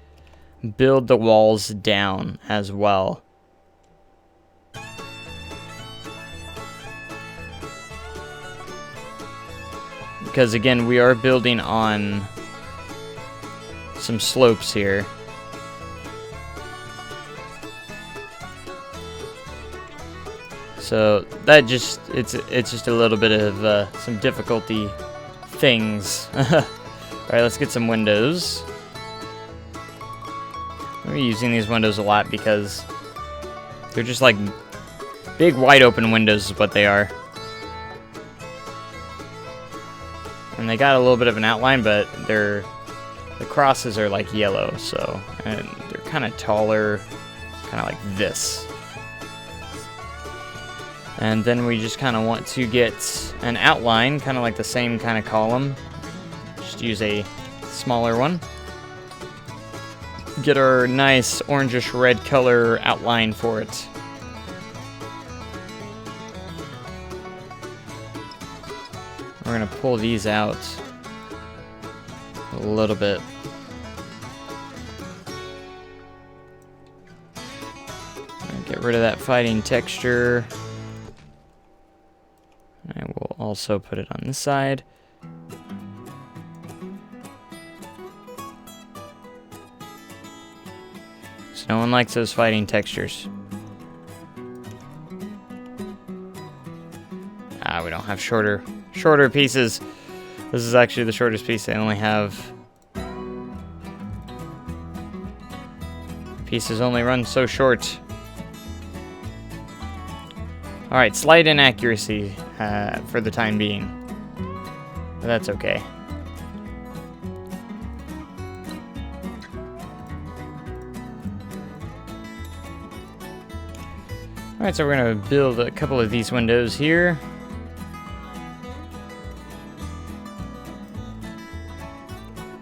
build the walls down as well. Because again, we are building on some slopes here. So that just it's just a little bit of some difficulty things. Alright, let's get some windows. I'm using these windows a lot because they're just like big wide open windows is what they are. And they got a little bit of an outline, but the crosses are like yellow, so, and they're kind of taller, kind of like this. And then we just kind of want to get an outline, kind of like the same kind of column. Just use a smaller one. get our nice orangish red color outline for it. We're gonna pull these out a little bit. Get rid of that fighting texture. I will also put it on this side. So no one likes those fighting textures. We don't have shorter pieces. This is actually the shortest piece. I only have... Pieces only run so short. Alright, slight inaccuracy for the time being. But that's okay. Alright, so we're going to build a couple of these windows here.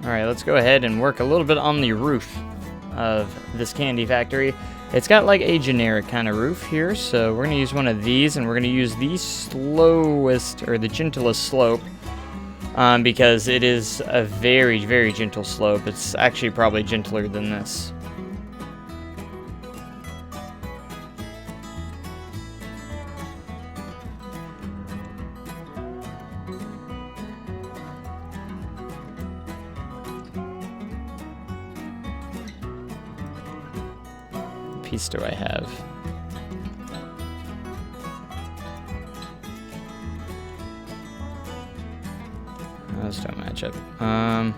Alright, let's go ahead and work a little bit on the roof of this candy factory. It's got like a generic kind of roof here, so we're going to use one of these, and we're going to use the slowest, or the gentlest slope, because it is a very, very gentle slope. It's actually probably gentler than this. Piece do I have? Those don't match up. I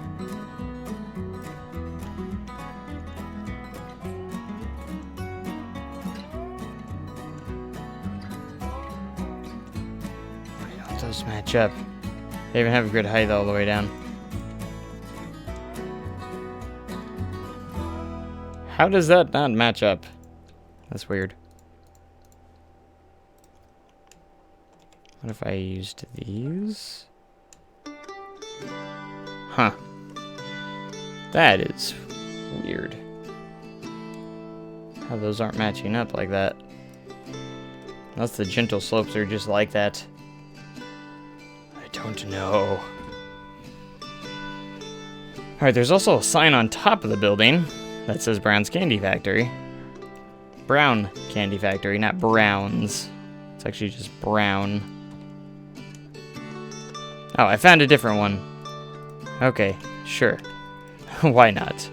don't those match up. They even have a grid height all the way down. How does that not match up? That's weird. What if I used these? Huh. That is weird. How those aren't matching up like that. Unless the gentle slopes are just like that. I don't know. Alright, there's also a sign on top of the building that says Brown's Candy Factory. Brown Candy Factory, not Brown's. It's actually just Brown. Oh, I found a different one. Okay, sure. Why not?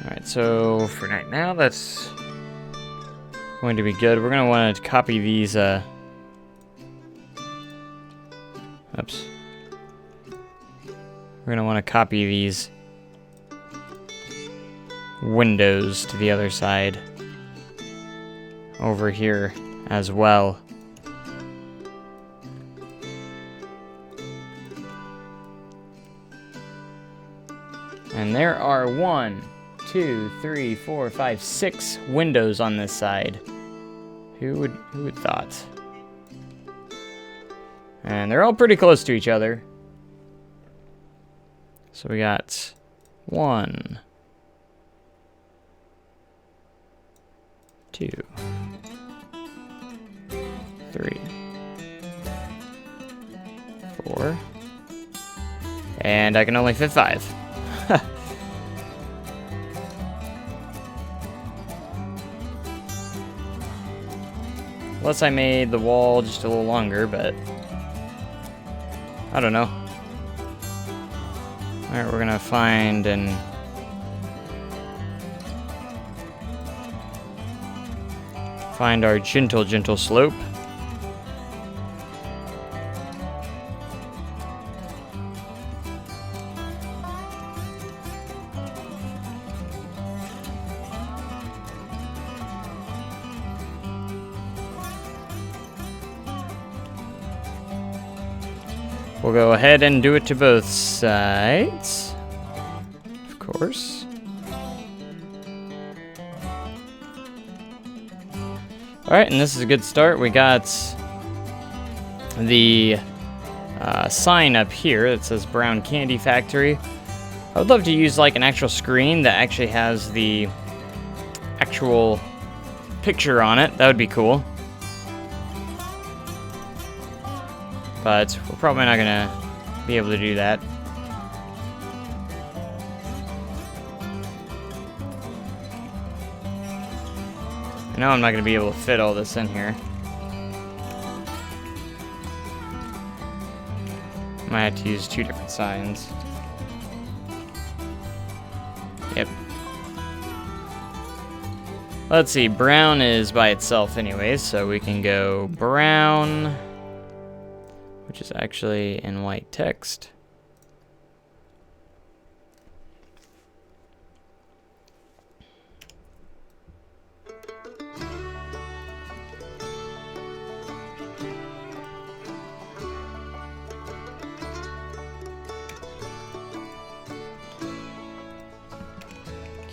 Alright, so for right now, that's going to be good. We're going to want to copy these, oops. We're going to want to copy these windows to the other side over here as well. And there are 1, 2, 3, 4, 5, 6 windows on this side. Who would thought? And they're all pretty close to each other. So we got 1, 2, 3, 4, and I can only fit 5. Unless I made the wall just a little longer, but I don't know. Alright, we're gonna find our gentle slope. We'll go ahead and do it to both sides, of course. Alright, and this is a good start. We got the sign up here that says Brown Candy Factory. I would love to use like an actual screen that actually has the actual picture on it. That would be cool. But we're probably not gonna be able to do that. I know I'm not gonna be able to fit all this in here. Might have to use 2 different signs. Yep. Let's see, brown is by itself anyways, so we can go brown, which is actually in white text.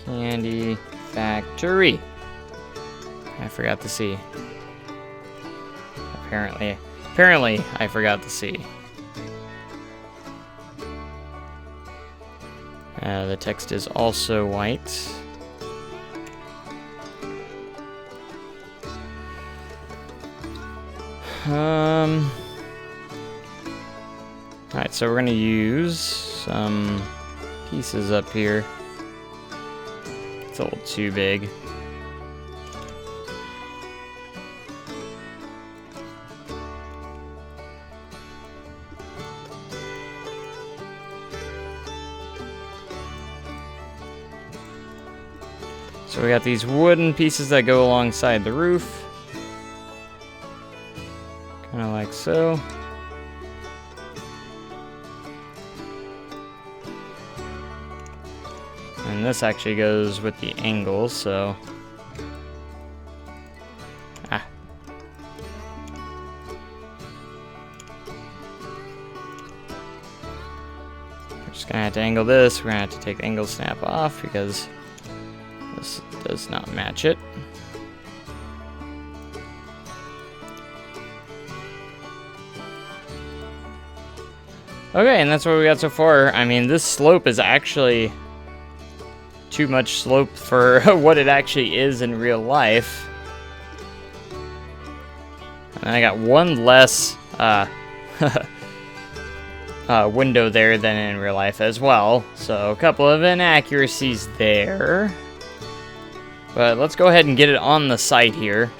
Candy Factory. I forgot the C. Apparently, I forgot the C. The text is also white. Alright, so we're gonna use some pieces up here. It's a little too big. So we got these wooden pieces that go alongside the roof. Kind of like so. And this actually goes with the angle, so... We're just gonna have to angle this. We're gonna have to take the angle snap off because this does not match it. Okay, and that's what we got so far. I mean, this slope is actually too much slope for what it actually is in real life. And I got one less window there than in real life as well. So a couple of inaccuracies there. But let's go ahead and get it on the site here.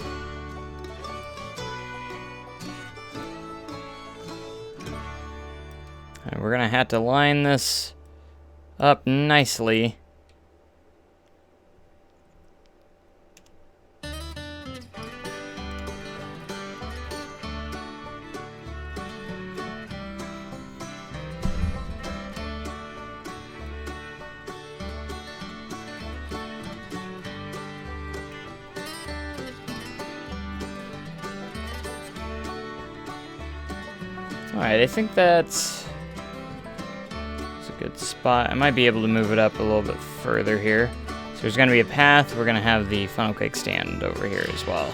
And we're gonna have to line this up nicely. Alright, I think that's a good spot. I might be able to move it up a little bit further here. So there's going to be a path. We're going to have the funnel cake stand over here as well.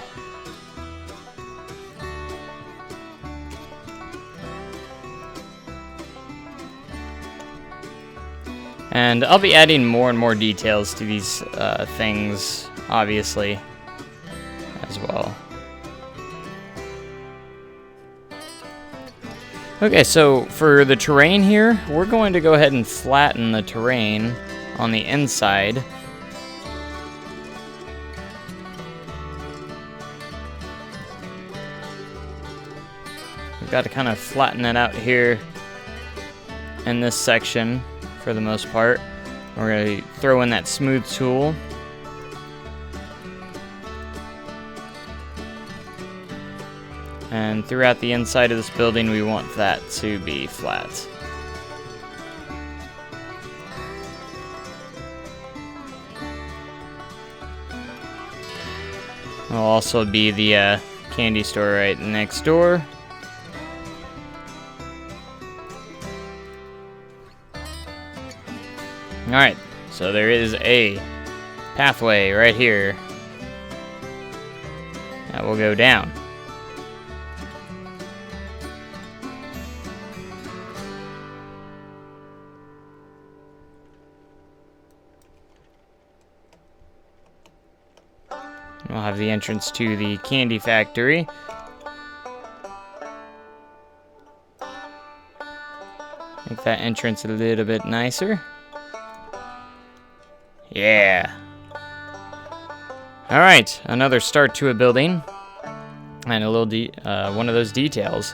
And I'll be adding more and more details to these things, obviously, as well. Okay, so for the terrain here, we're going to go ahead and flatten the terrain on the inside. We've got to kind of flatten it out here in this section for the most part. We're going to throw in that smooth tool. And throughout the inside of this building, we want that to be flat. There'll also be the candy store right next door. Alright, so there is a pathway right here that will go down. We'll have the entrance to the candy factory. Make that entrance a little bit nicer. Yeah. Alright, another start to a building. And a little one of those details.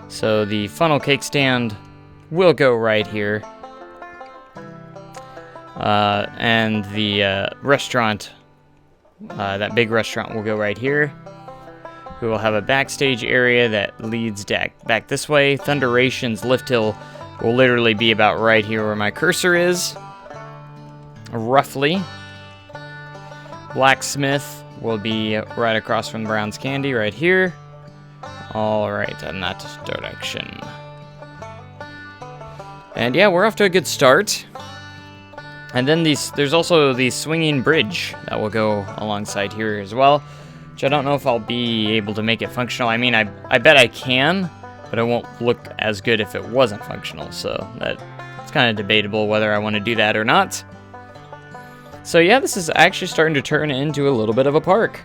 So the funnel cake stand will go right here. And the restaurant, that big restaurant will go right here. We will have a backstage area that leads back this way. Thunderation's lift hill will literally be about right here where my cursor is. Roughly. Blacksmith will be right across from Brown's Candy right here. Alright, in that direction. And yeah, we're off to a good start. And then there's also the swinging bridge that will go alongside here as well, which I don't know if I'll be able to make it functional. I mean, I bet I can, but it won't look as good if it wasn't functional, so it's kind of debatable whether I want to do that or not. So yeah, this is actually starting to turn into a little bit of a park.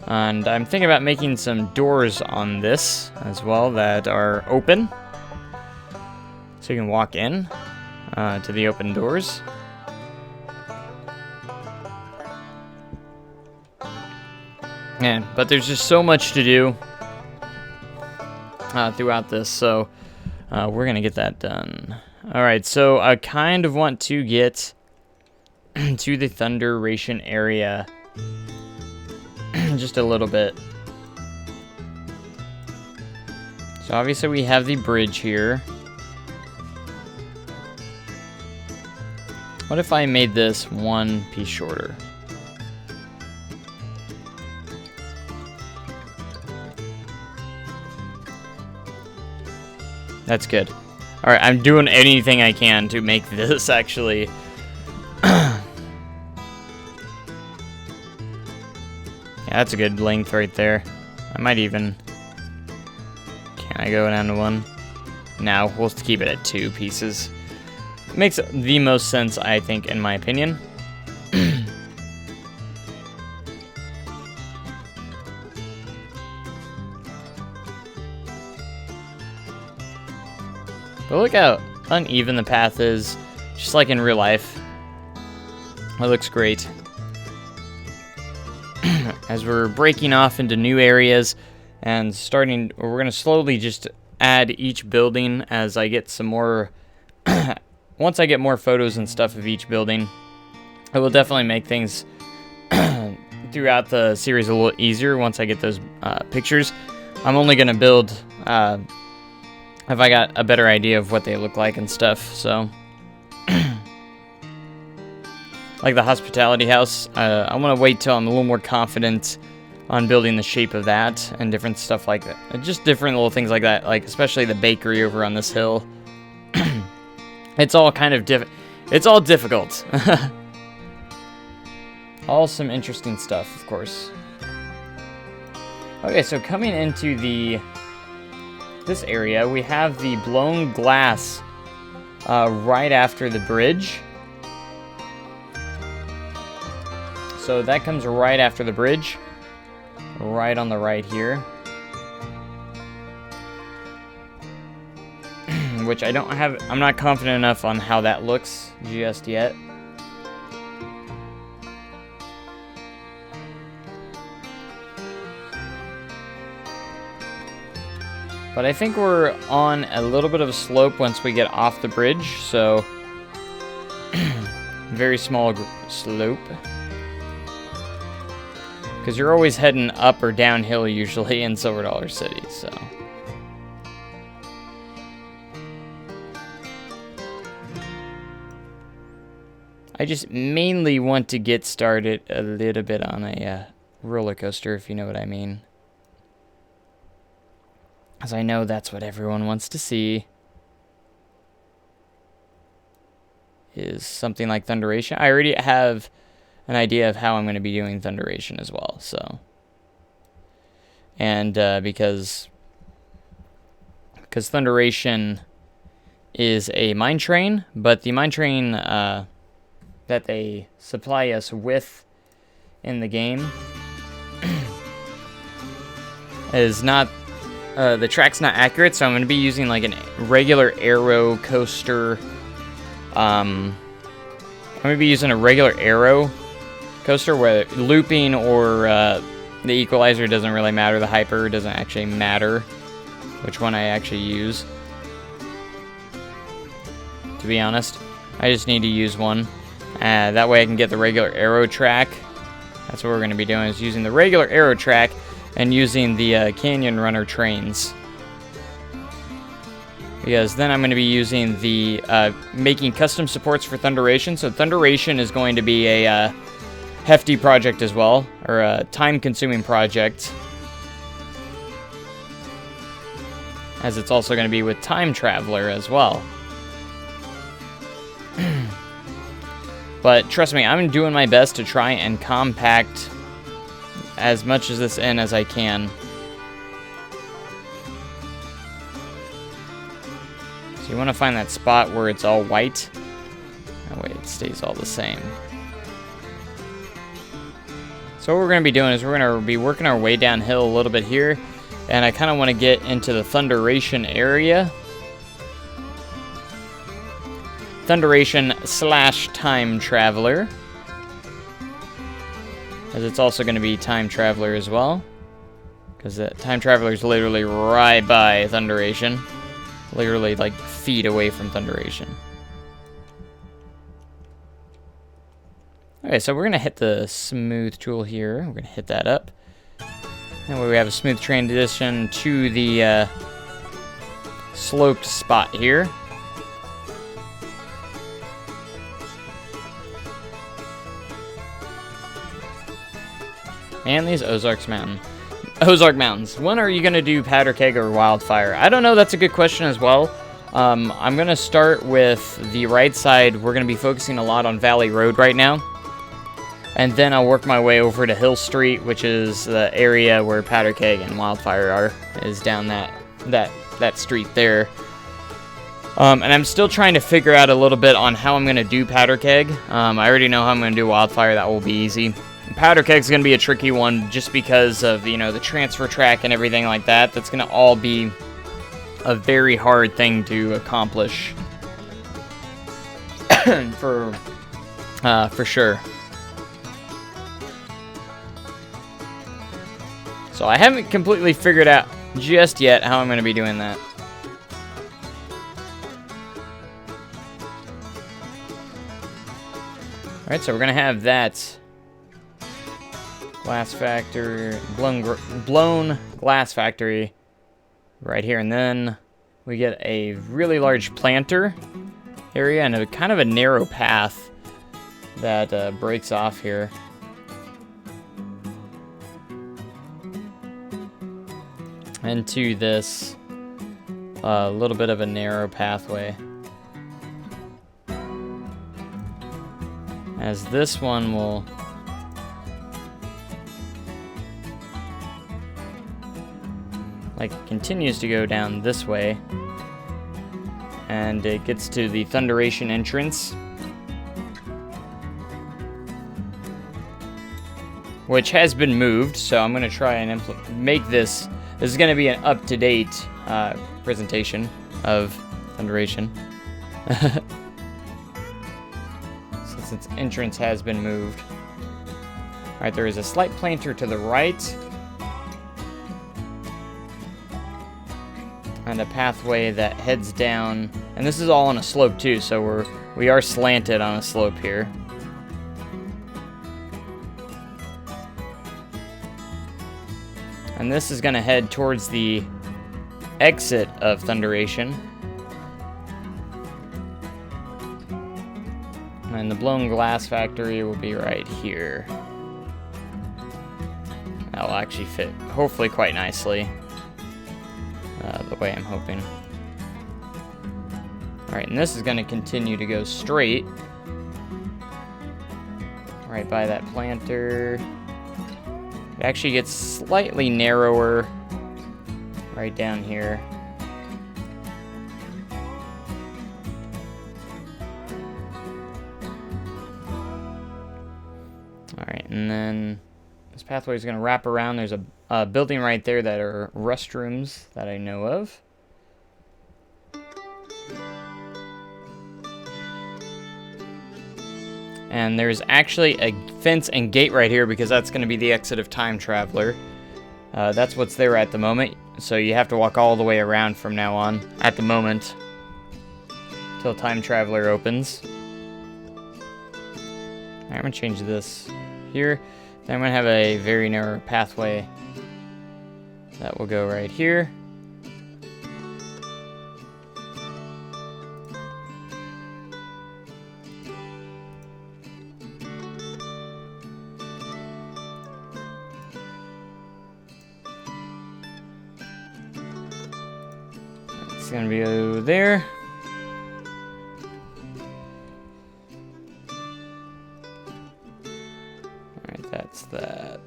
And I'm thinking about making some doors on this as well that are open. So you can walk in to the open doors. Man, but there's just so much to do throughout this, so we're going to get that done. Alright, so I kind of want to get to the Thunderation area just a little bit. So obviously we have the bridge here. What if I made this one piece shorter? That's good. Alright, I'm doing anything I can to make this actually... Yeah, that's a good length right there. I might even... Can I go down to one? No, we'll keep it at 2 pieces. Makes the most sense, I think, in my opinion. But look how uneven the path is, just like in real life. It looks great. As we're breaking off into new areas and we're going to slowly just add each building as I get some more... Once I get more photos and stuff of each building, it will definitely make things throughout the series a little easier once I get those pictures. I'm only going to build if I got a better idea of what they look like and stuff, so... Like the hospitality house, I want to wait till I'm a little more confident on building the shape of that and different stuff like that. Just different little things like that, like especially the bakery over on this hill. It's all kind of it's all difficult. All some interesting stuff, of course. Okay, so coming into this area, we have the blown glass right after the bridge. So that comes right after the bridge, right on the right here. Which I'm not confident enough on how that looks just yet. But I think we're on a little bit of a slope once we get off the bridge, so very small slope. Because you're always heading up or downhill usually in Silver Dollar City, so... I just mainly want to get started a little bit on a roller coaster, if you know what I mean. As I know that's what everyone wants to see. Is something like Thunderation. I already have an idea of how I'm going to be doing Thunderation as well, so. And because Thunderation is a mine train, but the mine train that they supply us with in the game is not, the track's not accurate, so I'm going to be using like a regular aero coaster. I'm going to be using a regular aero coaster where looping or the equalizer doesn't really matter. The hyper doesn't actually matter which one I actually use. To be honest, I just need to use one. That way I can get the regular aero track. That's what we're going to be doing, is using the regular aero track and using the Canyon Runner trains. Because then I'm going to be using the making custom supports for Thunderation. So Thunderation is going to be a hefty project as well, or a time-consuming project, as it's also going to be with Time Traveler as well. But trust me, I'm doing my best to try and compact as much of this in as I can. So you want to find that spot where it's all white. That way it stays all the same. So what we're going to be doing is we're going to be working our way downhill a little bit here. And I kind of want to get into the Thunderation area. Thunderation / Time Traveler, as it's also going to be Time Traveler as well, because Time Traveler is literally right by Thunderation, literally like feet away from Thunderation. Okay, so we're going to hit the smooth tool here. We're going to hit that up. And we have a smooth transition to the sloped spot here. And these Ozark Mountains. When are you going to do Powder Keg or Wildfire? I don't know. That's a good question as well. I'm going to start with the right side. We're going to be focusing a lot on Valley Road right now. And then I'll work my way over to Hill Street, which is the area where Powder Keg and Wildfire are, is down that street there. And I'm still trying to figure out a little bit on how I'm going to do Powder Keg. I already know how I'm going to do Wildfire. That will be easy. Powder Keg is going to be a tricky one just because of, you know, the transfer track and everything like that. That's going to all be a very hard thing to accomplish for sure. So I haven't completely figured out just yet how I'm going to be doing that. Alright, so we're going to have that glass factory, blown glass factory right here, and then we get a really large planter area and a kind of a narrow path that breaks off here. Into this little bit of a narrow pathway. As this one will continues to go down this way, and it gets to the Thunderation entrance, which has been moved. So I'm going to try and make this. This is going to be an up-to-date presentation of Thunderation, since its entrance has been moved. All right, there is a slight planter to the right, and a pathway that heads down, and this is all on a slope too, so we are slanted on a slope here. And this is going to head towards the exit of Thunderation. And the blown glass factory will be right here. That will actually fit, hopefully, quite nicely. The way I'm hoping. Alright, and this is going to continue to go straight. Right by that planter. It actually gets slightly narrower right down here. and then this pathway is going to wrap around. There's a building right there that are restrooms that I know of. And there's actually a fence and gate right here because that's going to be the exit of Time Traveler. That's what's there at the moment. So you have to walk all the way around from now on at the moment till Time Traveler opens. Alright, I'm going to change this here. Then I'm going to have a very narrow pathway that will go right here. It's going to be over there. Alright, that's that.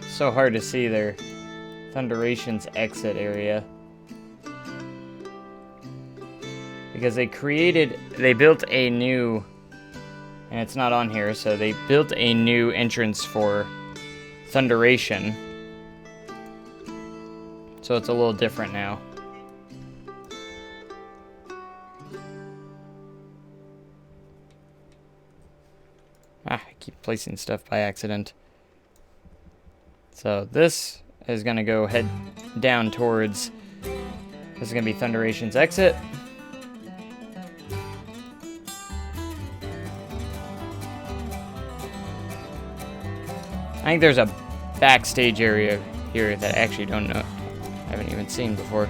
So hard to see there. Thunderation's exit area. Because they built a new, and it's not on here, so they built a new entrance for Thunderation. So it's a little different now. I keep placing stuff by accident. So this is going to go head down towards, this is going to be Thunderation's exit. I think there's a backstage area here that I actually don't know. I haven't even seen before.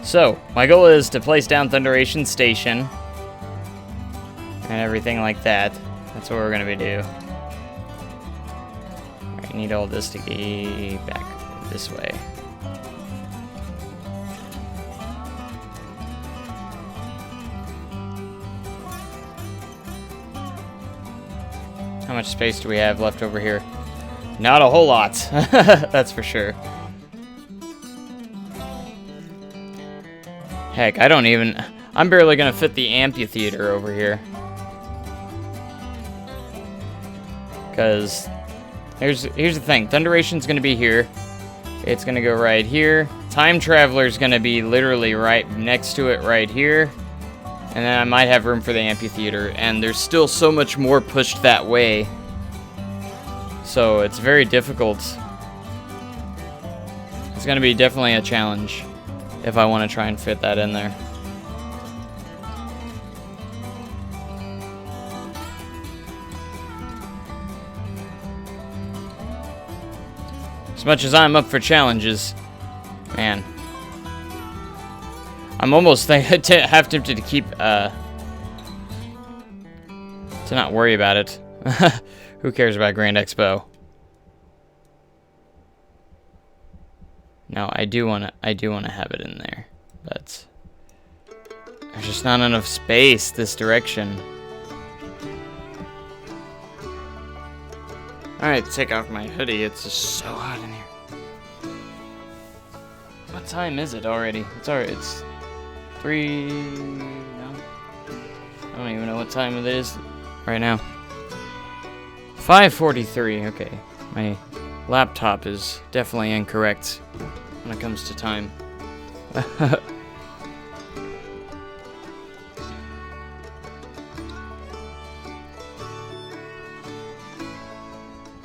So, my goal is to place down Thunderation Station and everything like that. That's what we're going to be doing. I need all this to get back this way. How much space do we have left over here? Not a whole lot, that's for sure. Heck, I'm barely gonna fit the amphitheater over here. Because here's the thing, Thunderation's gonna be here. It's gonna go right here. Time Traveler's gonna be literally right next to it right here. And then I might have room for the amphitheater. And there's still so much more pushed that way. So it's very difficult. It's going to be definitely a challenge if I want to try and fit that in there. As much as I'm up for challenges, man. I'm almost half tempted to keep, to not worry about it. Who cares about Grand Expo? No, I do wanna have it in there, but there's just not enough space this direction. Alright, take off my hoodie. It's just so hot in here. What time is it already? It's 3... No. I don't even know what time it is right now. 5:43, okay. My laptop is definitely incorrect when it comes to time.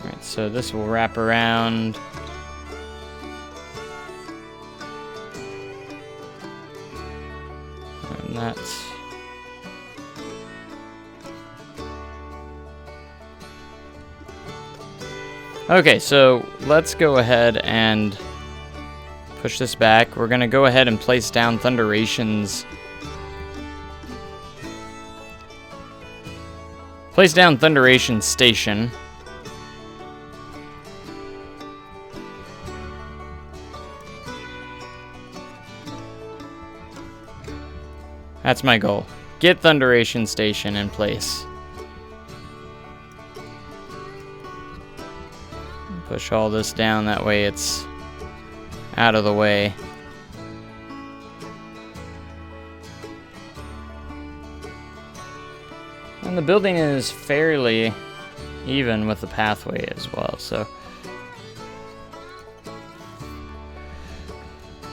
Alright, so this will wrap around. And that's... Okay, so let's go ahead and push this back. We're going to go ahead and place down Thunderation's... Place down Thunderation Station. That's my goal. Get Thunderation Station in place. Push all this down, that way it's out of the way. And the building is fairly even with the pathway as well, so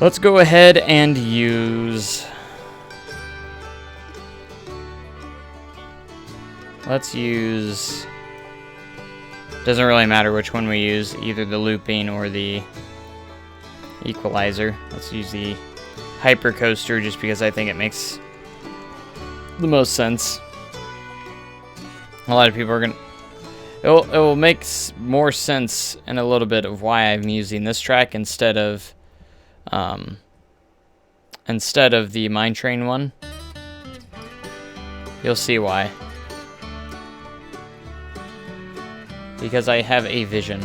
let's go ahead and use... Let's use... Doesn't really matter which one we use, either the looping or the equalizer. Let's use the hypercoaster just because I think it makes the most sense. A lot of people are gonna... It will make more sense in a little bit of why I'm using this track instead of the Mine Train one. You'll see why. Because I have a vision.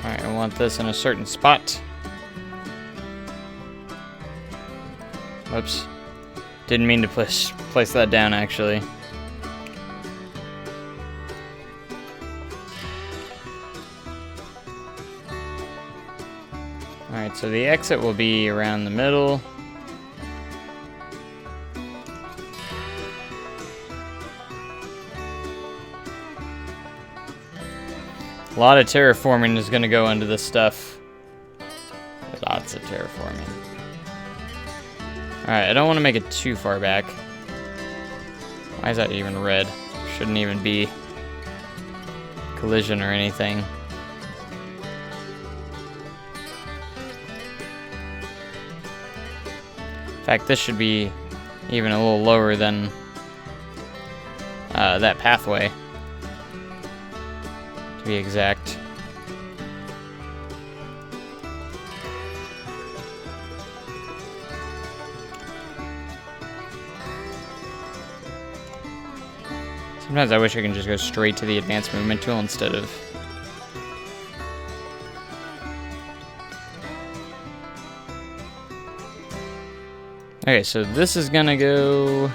Alright, I want this in a certain spot. Whoops. Didn't mean to place that down, actually. Alright, so the exit will be around the middle. A lot of terraforming is going to go into this stuff. Lots of terraforming. Alright, I don't want to make it too far back. Why is that even red? Shouldn't even be collision or anything. In fact, this should be even a little lower than that pathway, to be exact. Sometimes I wish I can just go straight to the advanced movement tool instead of... Okay, so this is gonna go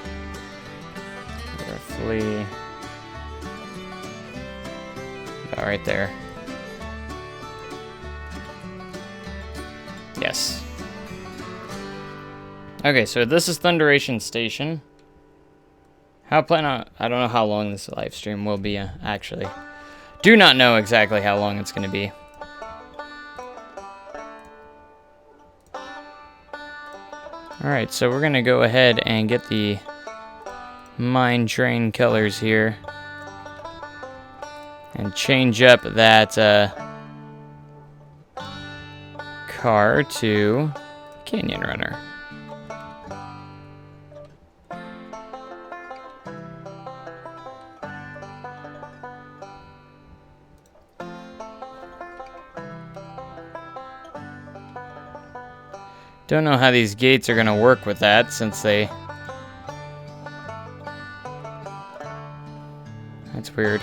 roughly about right there. Yes. Okay, so this is Thunderation Station. I don't know how long this live stream will be, actually. Do not know exactly how long it's gonna be. Alright, so we're gonna go ahead and get the Mine Train colors here. And change up that car to Canyon Runner. Don't know how these gates are gonna work with that, since they... That's weird.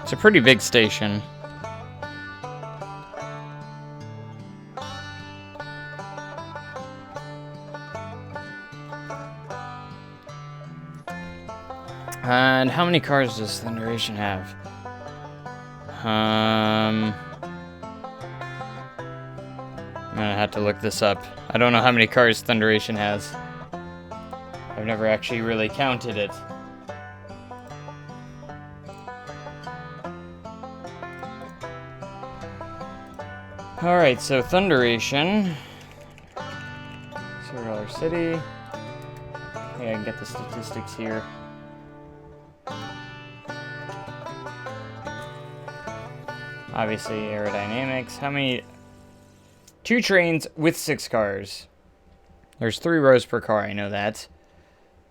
It's a pretty big station. And how many cars does Thunderation have? I'm gonna have to look this up. I don't know how many cars Thunderation has. I've never actually really counted it. Alright, so Thunderation. $0 City. Yeah, I can get the statistics here. Obviously, aerodynamics. How many? 2 trains with 6 cars. There's 3 rows per car, I know that.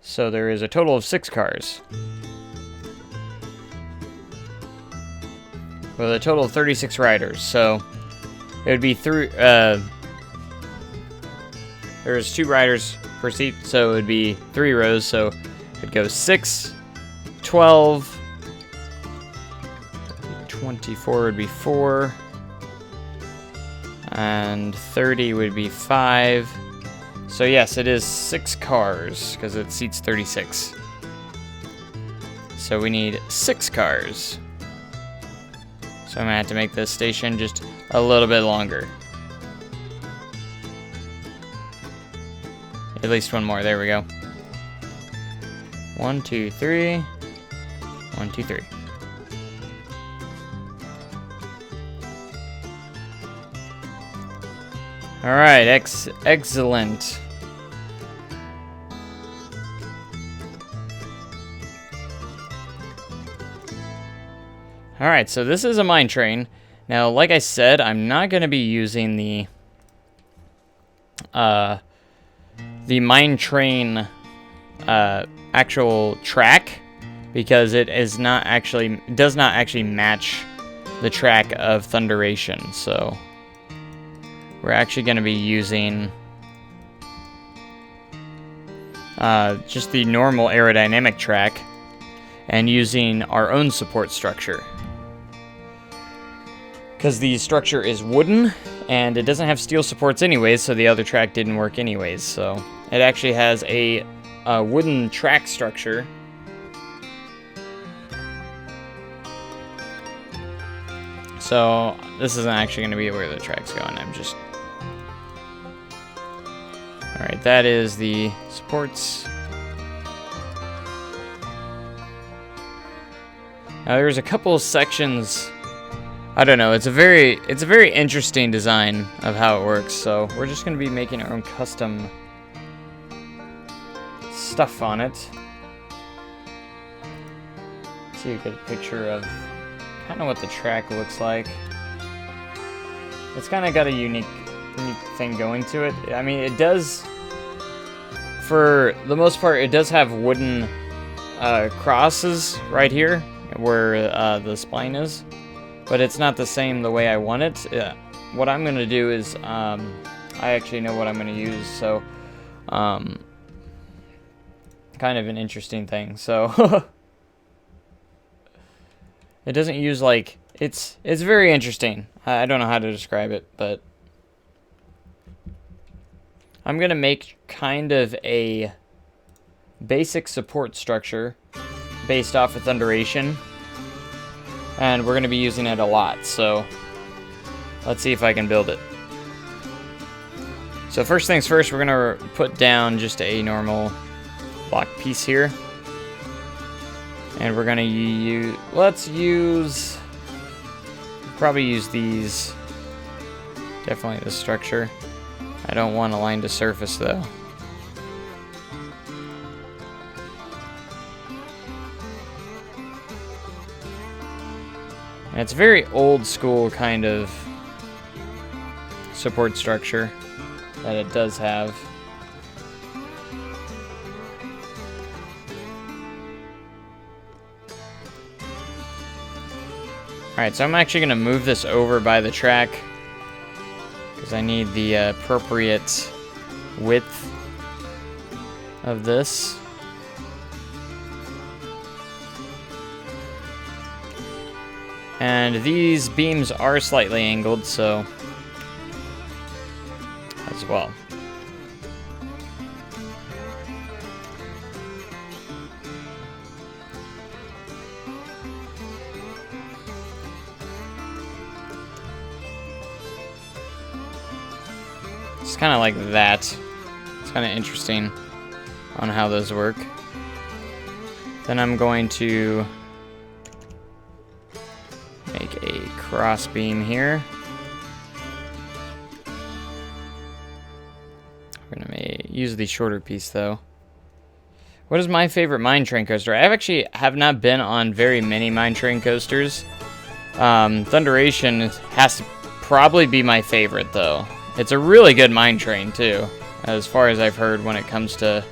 So there is a total of 6 cars. With a total of 36 riders. So it would be there's 2 riders per seat, so it would be 3 rows. So it'd go 6, 12, 24 would be 4. And 30 would be 5. So yes, it is 6 cars, because it seats 36. So we need 6 cars. So I'm going to have to make this station just a little bit longer. At least one more, there we go. 1, 2, 3. 1, 2, 3. Alright, excellent. Alright, so this is a mine train. Now, like I said, I'm not going to be using the mine train actual track, because it does not actually match the track of Thunderation. So we're actually going to be using just the normal aerodynamic track and using our own support structure. Because the structure is wooden, and it doesn't have steel supports anyways, so the other track didn't work anyways. So it actually has a wooden track structure. So this isn't actually going to be where the track's going. Alright, that is the supports. Now there's a couple of sections. I don't know, it's a very interesting design of how it works. So we're just going to be making our own custom stuff on it. So you get a picture of kind of what the track looks like. It's kind of got a unique thing going to it. I mean, it does, for the most part, it does have wooden crosses right here where the spline is, but it's not the same the way I want it. What I'm going to do is, I actually know what I'm going to use, so kind of an interesting thing. So it doesn't use, like, it's very interesting. I don't know how to describe it, but I'm going to make kind of a basic support structure based off of Thunderation, and we're going to be using it a lot, so let's see if I can build it. So first things first, we're going to put down just a normal block piece here, and we're going to probably use these, definitely the structure. I don't want a line to surface though. And it's very old school kind of support structure that it does have. Alright, so I'm actually going to move this over by the track because I need the appropriate width of this. And these beams are slightly angled, so as well. It's kind of like that. It's kind of interesting on how those work. Then I'm going to make a cross beam here. We're gonna use the shorter piece though. What is my favorite mine train coaster? I actually have not been on very many mine train coasters. Thunderation has to probably be my favorite though. It's a really good mine train too, as far as I've heard when it comes to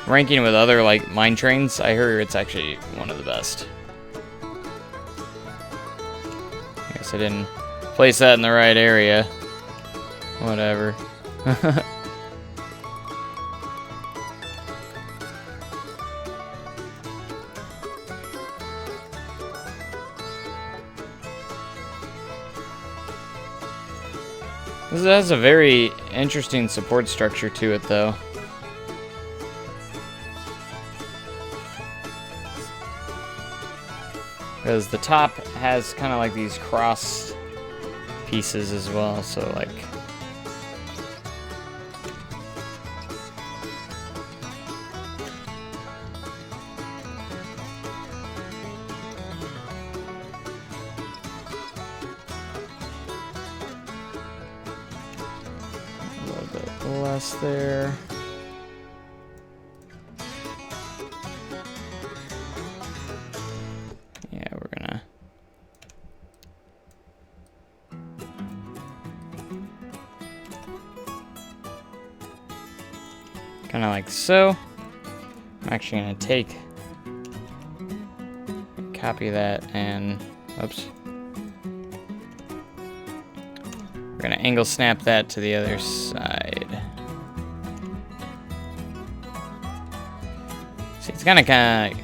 ranking with other like mine trains. I heard it's actually one of the best. I guess I didn't place that in the right area. Whatever. This has a very interesting support structure to it, though. Because the top has kind of like these cross pieces as well, so like... a little bit less there. Kind of like so. I'm actually going to copy that and, oops. We're going to angle snap that to the other side. See, it's kind of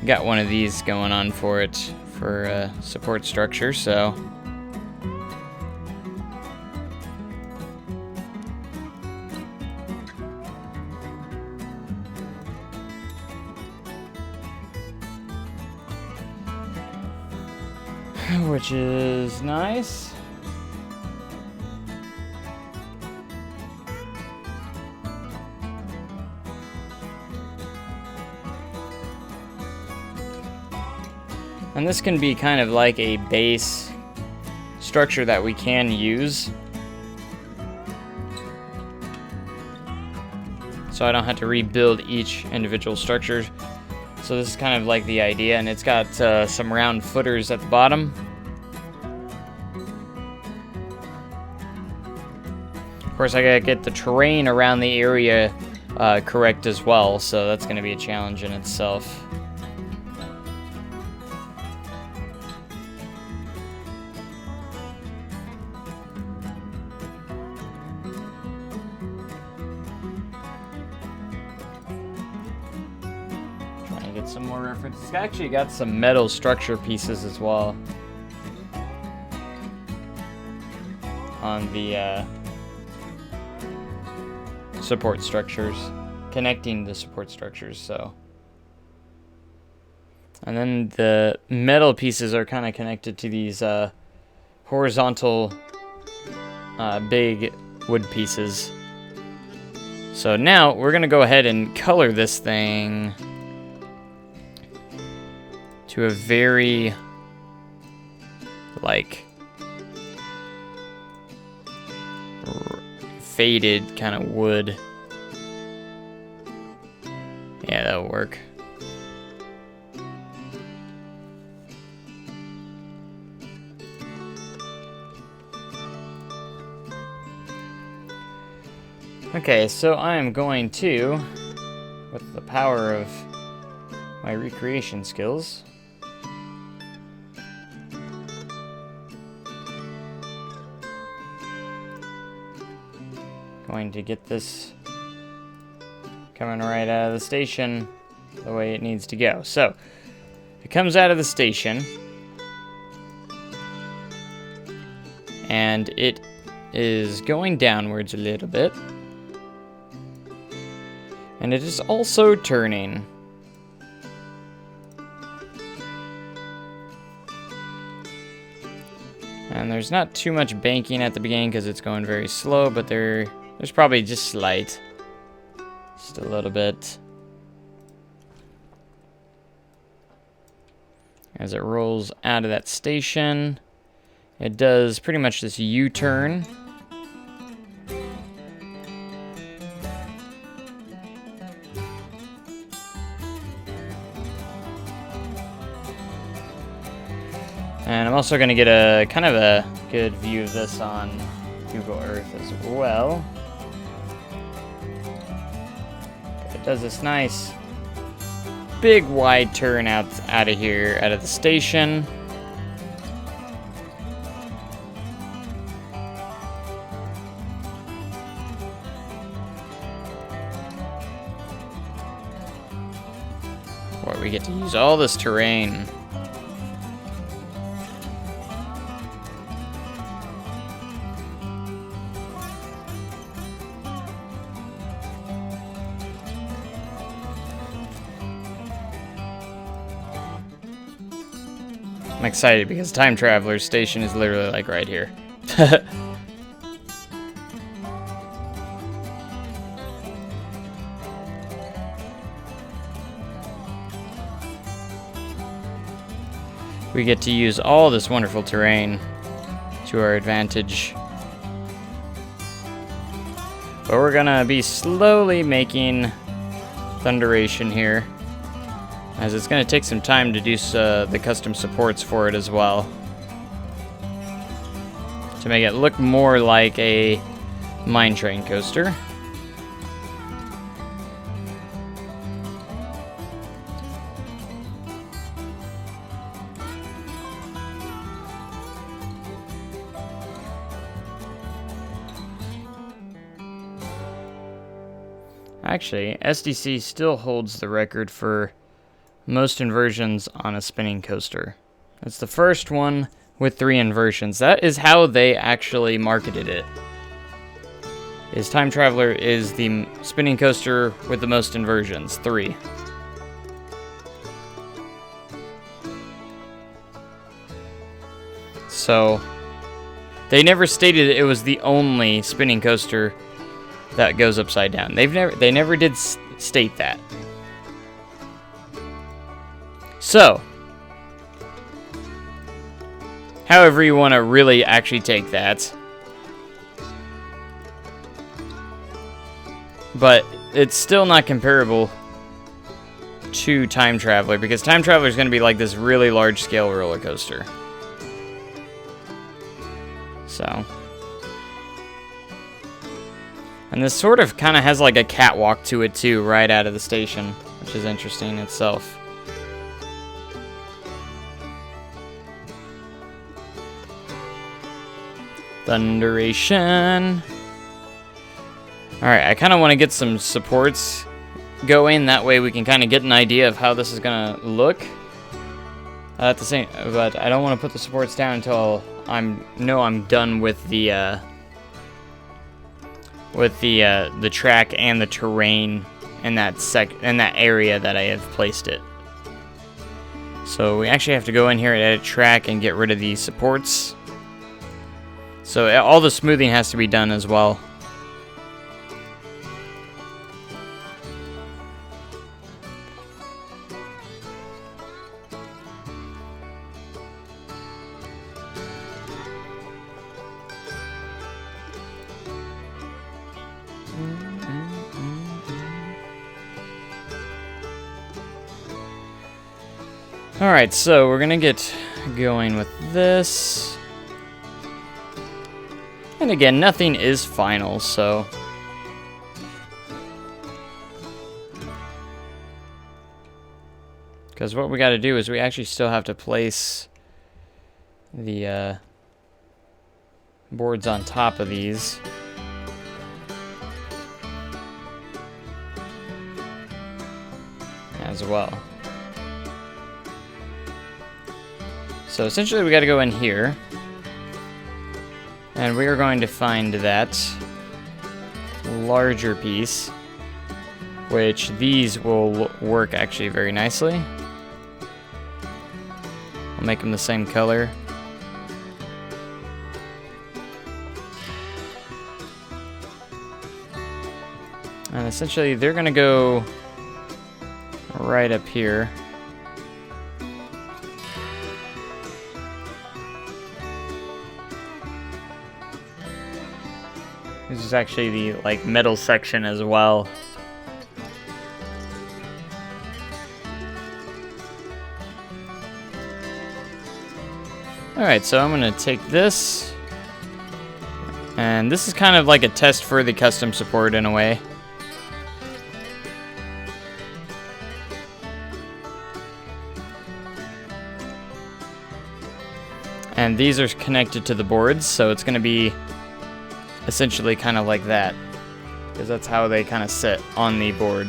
got one of these going on for it for support structure, so. Which is nice. And this can be kind of like a base structure that we can use. So I don't have to rebuild each individual structure. So this is kind of like the idea, and it's got some round footers at the bottom. Of course, I gotta get the terrain around the area correct as well, so that's gonna be a challenge in itself. Get some more reference. It's actually got some metal structure pieces as well on the support structures, connecting the support structures. So, and then the metal pieces are kind of connected to these horizontal big wood pieces. So now we're gonna go ahead and color this thing to a very, like, faded kind of wood. Yeah, that'll work. Okay, so I am going to, with the power of my recreation skills, going to get this coming right out of the station the way it needs to go. So it comes out of the station and it is going downwards a little bit, and it is also turning. And there's not too much banking at the beginning because it's going very slow, but there's probably just slight. Just a little bit. As it rolls out of that station, it does pretty much this U-turn. And I'm also going to get a kind of a good view of this on Google Earth as well. It does this nice big wide turn out of here, out of the station. Where we get to use all this terrain. I'm excited because Time Traveler's station is literally like right here. We get to use all this wonderful terrain to our advantage. But we're gonna be slowly making Thunderation here, as it's gonna take some time to do the custom supports for it as well, to make it look more like a mine train coaster. Actually, SDC still holds the record for most inversions on a spinning coaster. It's the first one with 3 inversions. That is how they actually marketed it. Time Traveler is the spinning coaster with the most inversions, 3. So, they never stated it was the only spinning coaster that goes upside down. They never did state that. So, however you want to really actually take that, but it's still not comparable to Time Traveler, because Time Traveler is going to be like this really large scale roller coaster. So, and this sort of kind of has like a catwalk to it too, right out of the station, which is interesting itself. Thunderation. Alright, I kind of want to get some supports going, that way we can kind of get an idea of how this is going to look. At the same, but I don't want to put the supports down until I'm done with the track and the terrain in that area that I have placed it. So we actually have to go in here and edit track and get rid of these supports. So all the smoothing has to be done as well. Alright, so we're gonna get going with this. And again, nothing is final, so... because what we gotta do is we actually still have to place the boards on top of these. As well. So essentially we got to go in here, and we are going to find that larger piece, which these will work actually very nicely. I'll make them the same color. And essentially they're going to go right up here. This is actually the metal section as well. Alright, so I'm gonna take this, and this is kind of like a test for the custom support in a way. And these are connected to the boards, so it's gonna be essentially kind of like that, because that's how they kind of sit on the board.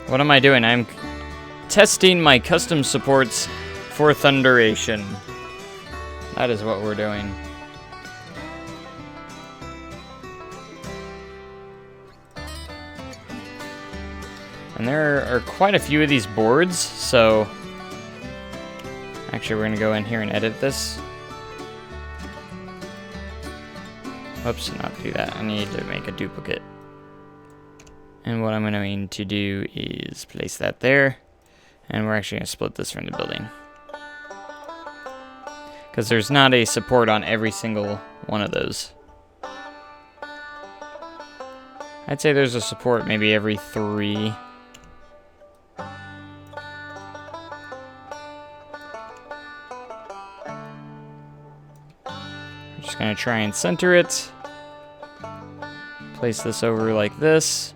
What am I doing? I'm testing my custom supports for Thunderation. That is what we're doing. And there are quite a few of these boards, so actually we're going to go in here and edit this. Oops, not do that. I need to make a duplicate. And what I'm going to do is place that there. And we're actually going to split this from the building. Because there's not a support on every single one of those. I'd say there's a support maybe every 3. We're just going to try and center it. Place this over like this.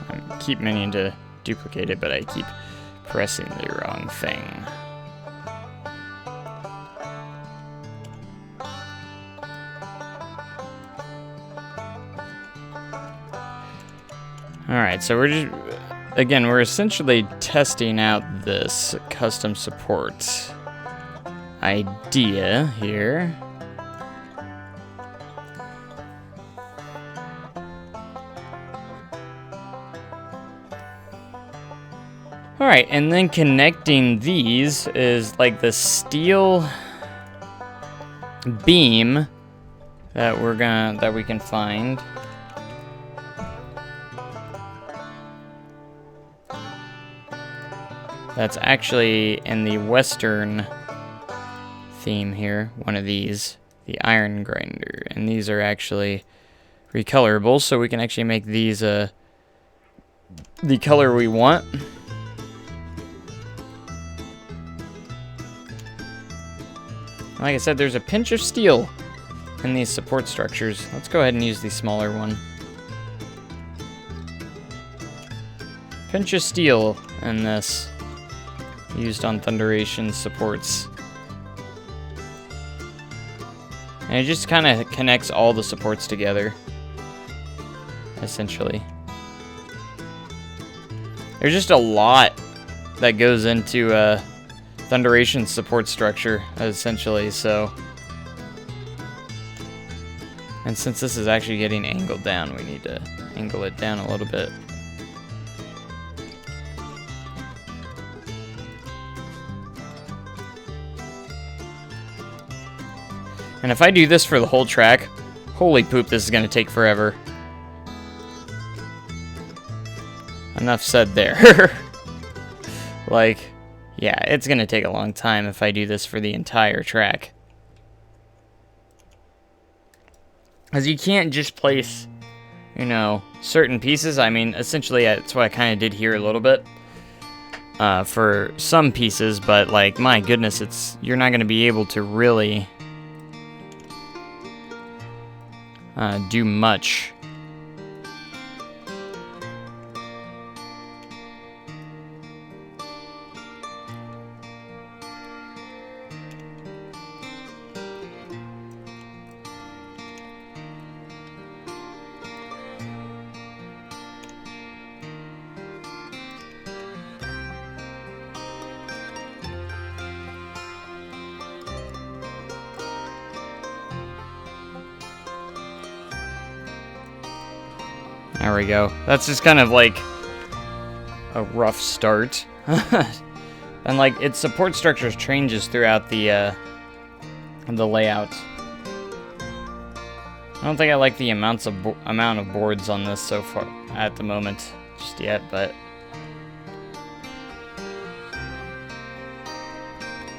I keep meaning to duplicate it, but I keep pressing the wrong thing. Alright, so we're essentially testing out this custom support idea here. Alright, and then connecting these is like the steel beam that we can find. That's actually in the Western theme here, one of these, the iron grinder. And these are actually recolorable, so we can actually make these the color we want. Like I said, there's a pinch of steel in these support structures. Let's go ahead and use the smaller one. Pinch of steel in this, used on Thunderation supports. And it just kind of connects all the supports together, essentially. There's just a lot that goes into Thunderation support structure, essentially, so. And since this is actually getting angled down, we need to angle it down a little bit. And if I do this for the whole track, holy poop, this is going to take forever. Enough said there. Like, yeah, it's going to take a long time if I do this for the entire track. Because you can't just place, you know, certain pieces. I mean, essentially, that's what I kind of did here a little bit. For some pieces, but, like, my goodness, you're not going to be able to really do much. There we go. That's just kind of like a rough start. And like its support structures changes throughout the layout. I don't think I like the amount of boards on this so far at the moment just yet, but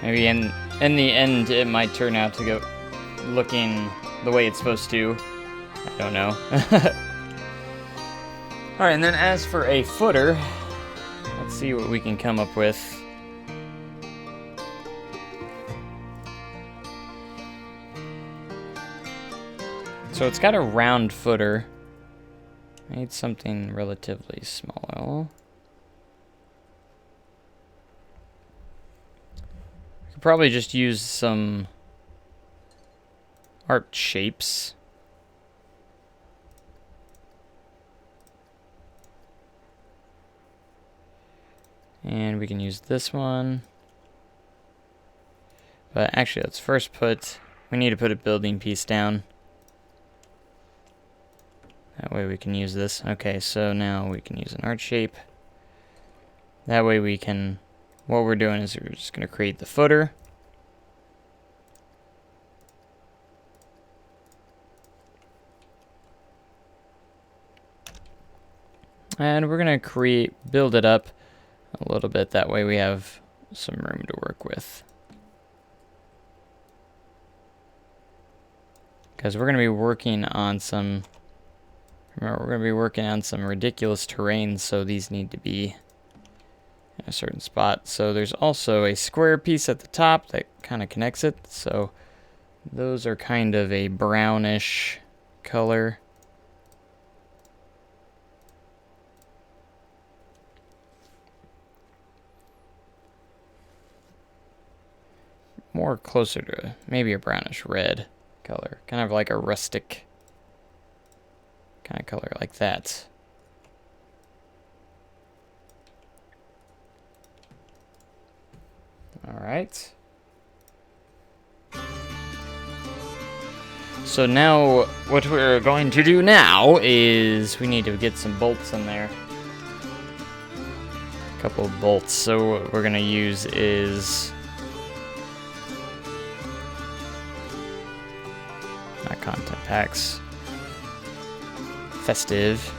maybe in the end it might turn out to go looking the way it's supposed to. I don't know. Alright, and then as for a footer, let's see what we can come up with. So it's got a round footer. I need something relatively small. I could probably just use some art shapes. And we can use this one. But actually, let's first we need to put a building piece down. That way we can use this. Okay, so now we can use an art shape. That way we can, what we're doing is we're just going to create the footer. And we're going to build it up a little bit. That way we have some room to work with. Because we're going to be working on some, remember, we're going to be working on some ridiculous terrain, so these need to be in a certain spot. So there's also a square piece at the top that kind of connects it. So those are kind of a brownish color. More closer to maybe a brownish red color. Kind of like a rustic kind of color like that. Alright. So now what we're going to do now is we need to get some bolts in there. A couple of bolts. So what we're going to use is not content packs. Festive.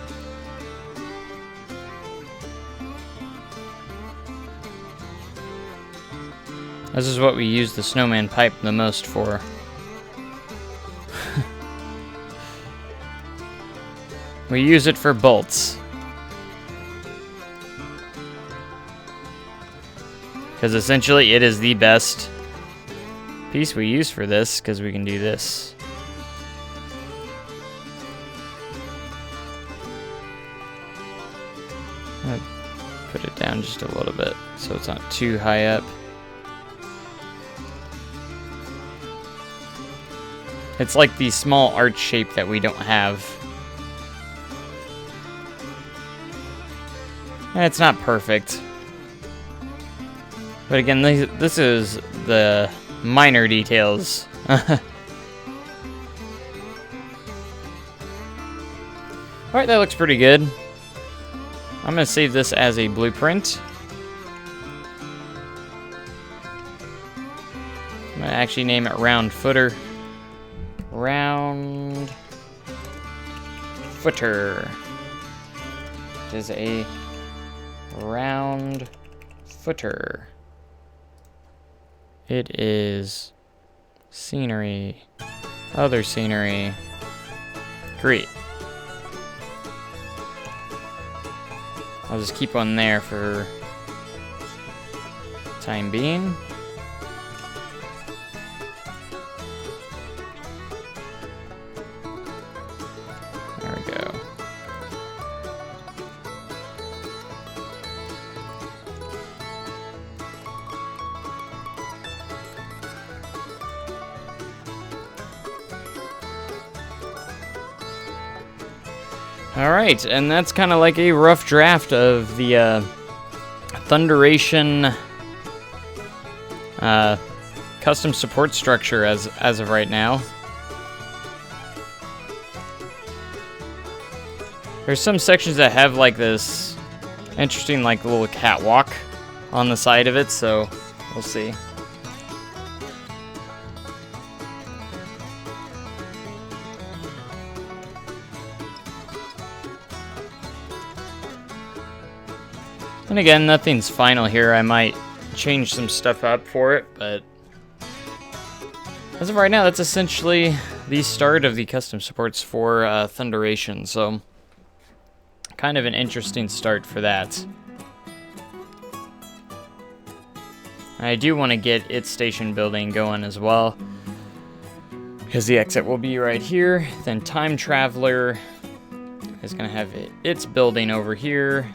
This is what we use the snowman pipe the most for. We use it for bolts. Because essentially it is the best piece we use for this, because we can do this. I'll put it down just a little bit so it's not too high up. It's like the small arch shape that we don't have. And it's not perfect. But again, this is the minor details. Alright, that looks pretty good. I'm going to save this as a blueprint. I'm going to actually name it round footer. Round footer. It is a round footer. It is scenery. Other scenery. Great. I'll just keep one there for time being. There we go. Alright, and that's kind of like a rough draft of the Thunderation custom support structure as of right now. There's some sections that have like this interesting like little catwalk on the side of it, so we'll see. And again, nothing's final here. I might change some stuff up for it, but as of right now, that's essentially the start of the custom supports for Thunderation, so kind of an interesting start for that. I do want to get its station building going as well, because the exit will be right here. Then Time Traveler is going to have its building over here.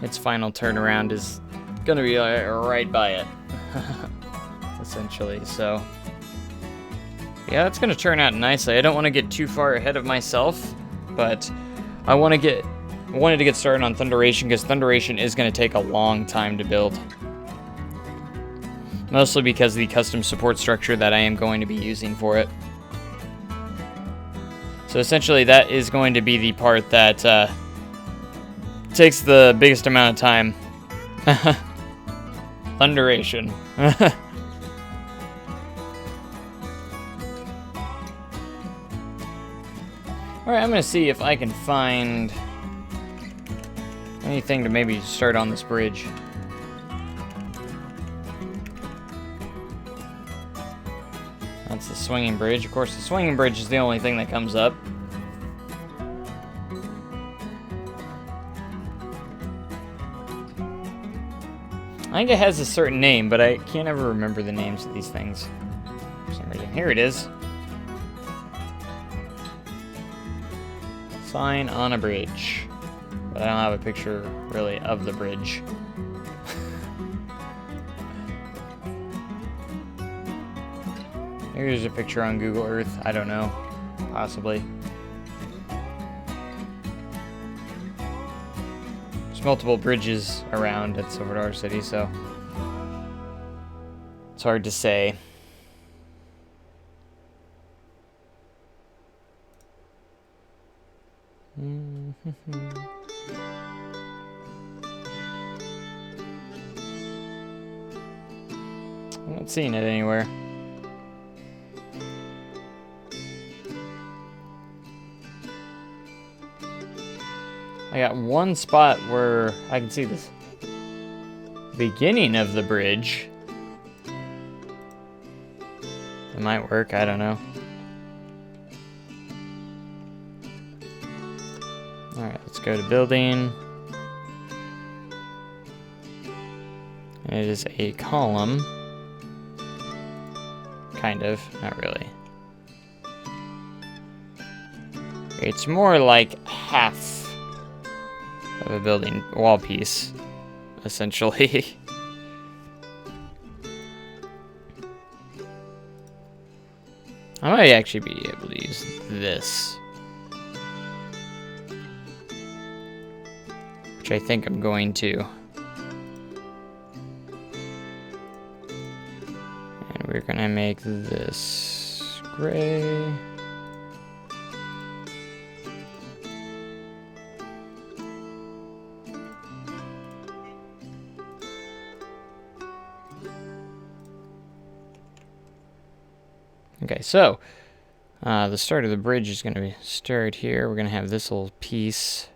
Its final turnaround is going to be right by it, essentially. So, Yeah, that's gonna turn out nicely. I don't want to get too far ahead of myself, but I wanted to get started on Thunderation because Thunderation is gonna take a long time to build. Mostly because of the custom support structure that I am going to be using for it. So essentially that is going to be the part that takes the biggest amount of time. Thunderation. Alright, I'm going to see if I can find anything to maybe start on this bridge. That's the swinging bridge. Of course, the swinging bridge is the only thing that comes up. I think it has a certain name, but I can't ever remember the names of these things for some reason. Here it is. Sign on a bridge. But I don't have a picture, really, of the bridge. Maybe there's a picture on Google Earth. I don't know. Possibly. There's multiple bridges around at Silver City, so it's hard to say. I'm not seeing it anywhere. I got one spot where I can see this beginning of the bridge. It might work, I don't know. Alright, let's go to building. And it is a column. Kind of, not really. It's more like half of a building wall piece, essentially. I might actually be able to use this. Which I think I'm going to. And we're gonna make this gray. Okay, so the start of the bridge is going to start here. We're going to have this little piece.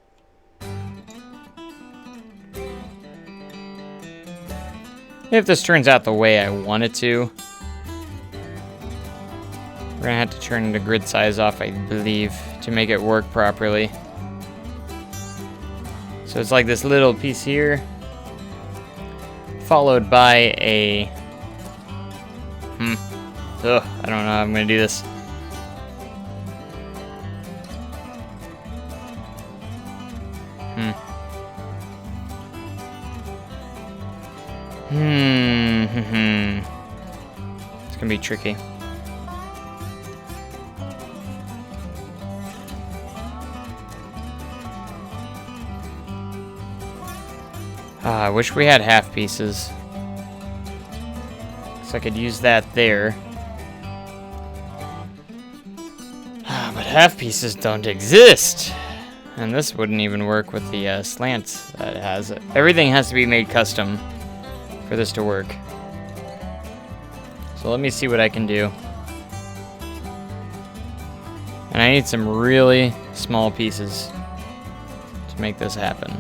If this turns out the way I want it to, we're going to have to turn the grid size off, I believe, to make it work properly. So it's like this little piece here, followed by a... Ugh, I don't know how I'm gonna do this. It's gonna be tricky. I wish we had half pieces. So I could use that there. But half pieces don't exist. And this wouldn't even work with the slants that it has. Everything has to be made custom for this to work. So let me see what I can do. And I need some really small pieces to make this happen.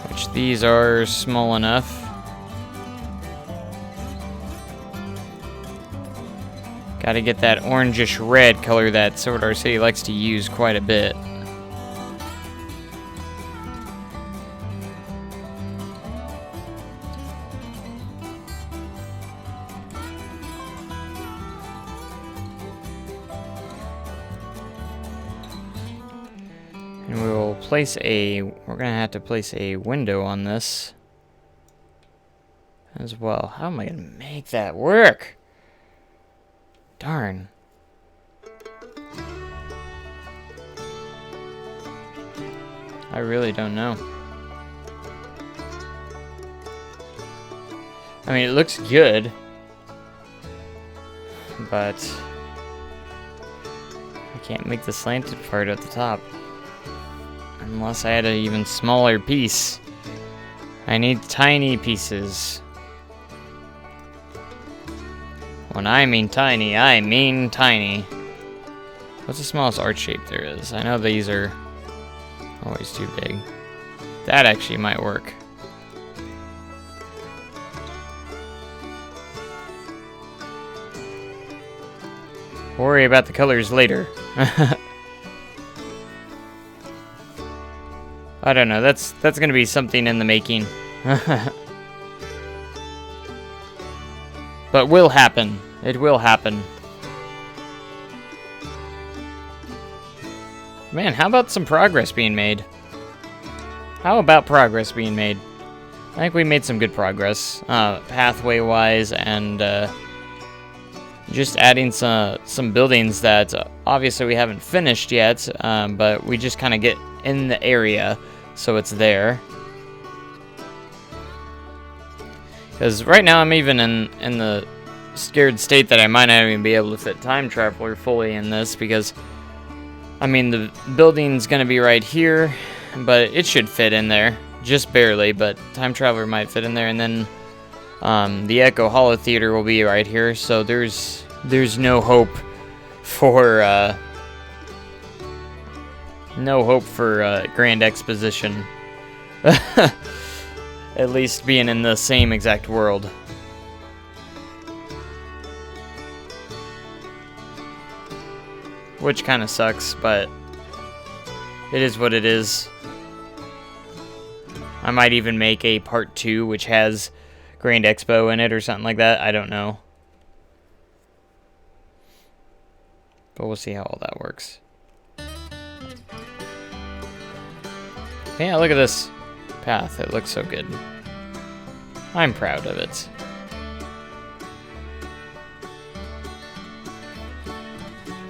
Which these are small enough. Gotta get that orangish red color that Silver City likes to use quite a bit. And we will place we're gonna have to place a window on this. as well. How am I going to make that work? Darn. I really don't know. I mean, it looks good, but I can't make the slanted part at the top. Unless I had an even smaller piece. I need tiny pieces. When I mean tiny, I mean tiny. What's the smallest arch shape there is? I know these are always too big. That actually might work. Worry about the colors later. I don't know. That's gonna be something in the making. But will happen. It will happen. Man, how about some progress being made? How about progress being made? I think we made some good progress, pathway-wise, and just adding some buildings that obviously we haven't finished yet, but we just kind of get in the area, so it's there. Because right now I'm even in the scared state that I might not even be able to fit Time Traveler fully in this, because I mean the building's gonna be right here, but it should fit in there just barely. But Time Traveler might fit in there, and then the Echo Hollow Theater will be right here. So there's no hope for Grand Exposition. At least being in the same exact world. Which kind of sucks, but it is what it is. I might even make a part 2 which has Grand Expo in it or something like that. I don't know. But we'll see how all that works. Yeah, look at this path. It looks so good. I'm proud of it.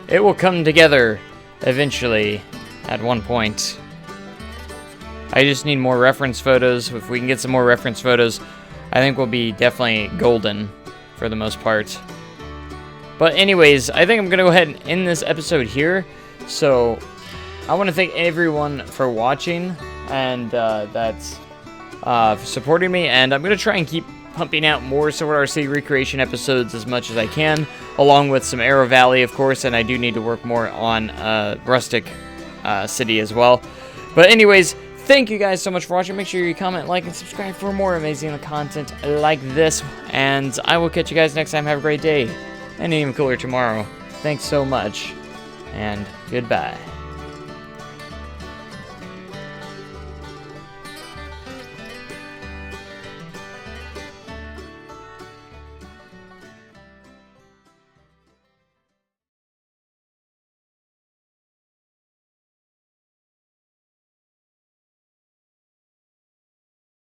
It will come together eventually at one point. I just need more reference photos. If we can get some more reference photos, I think we'll be definitely golden for the most part. But anyways, I think I'm going to go ahead and end this episode here. So I want to thank everyone for watching and that's for supporting me. And I'm going to try and keep pumping out more Sword Art City recreation episodes as much as I can, along with some Arrow Valley, of course, and I do need to work more on Rustic City as well. But anyways, thank you guys so much for watching. Make sure you comment, like, and subscribe for more amazing content like this, and I will catch you guys next time. Have a great day, and even cooler tomorrow. Thanks so much, and goodbye.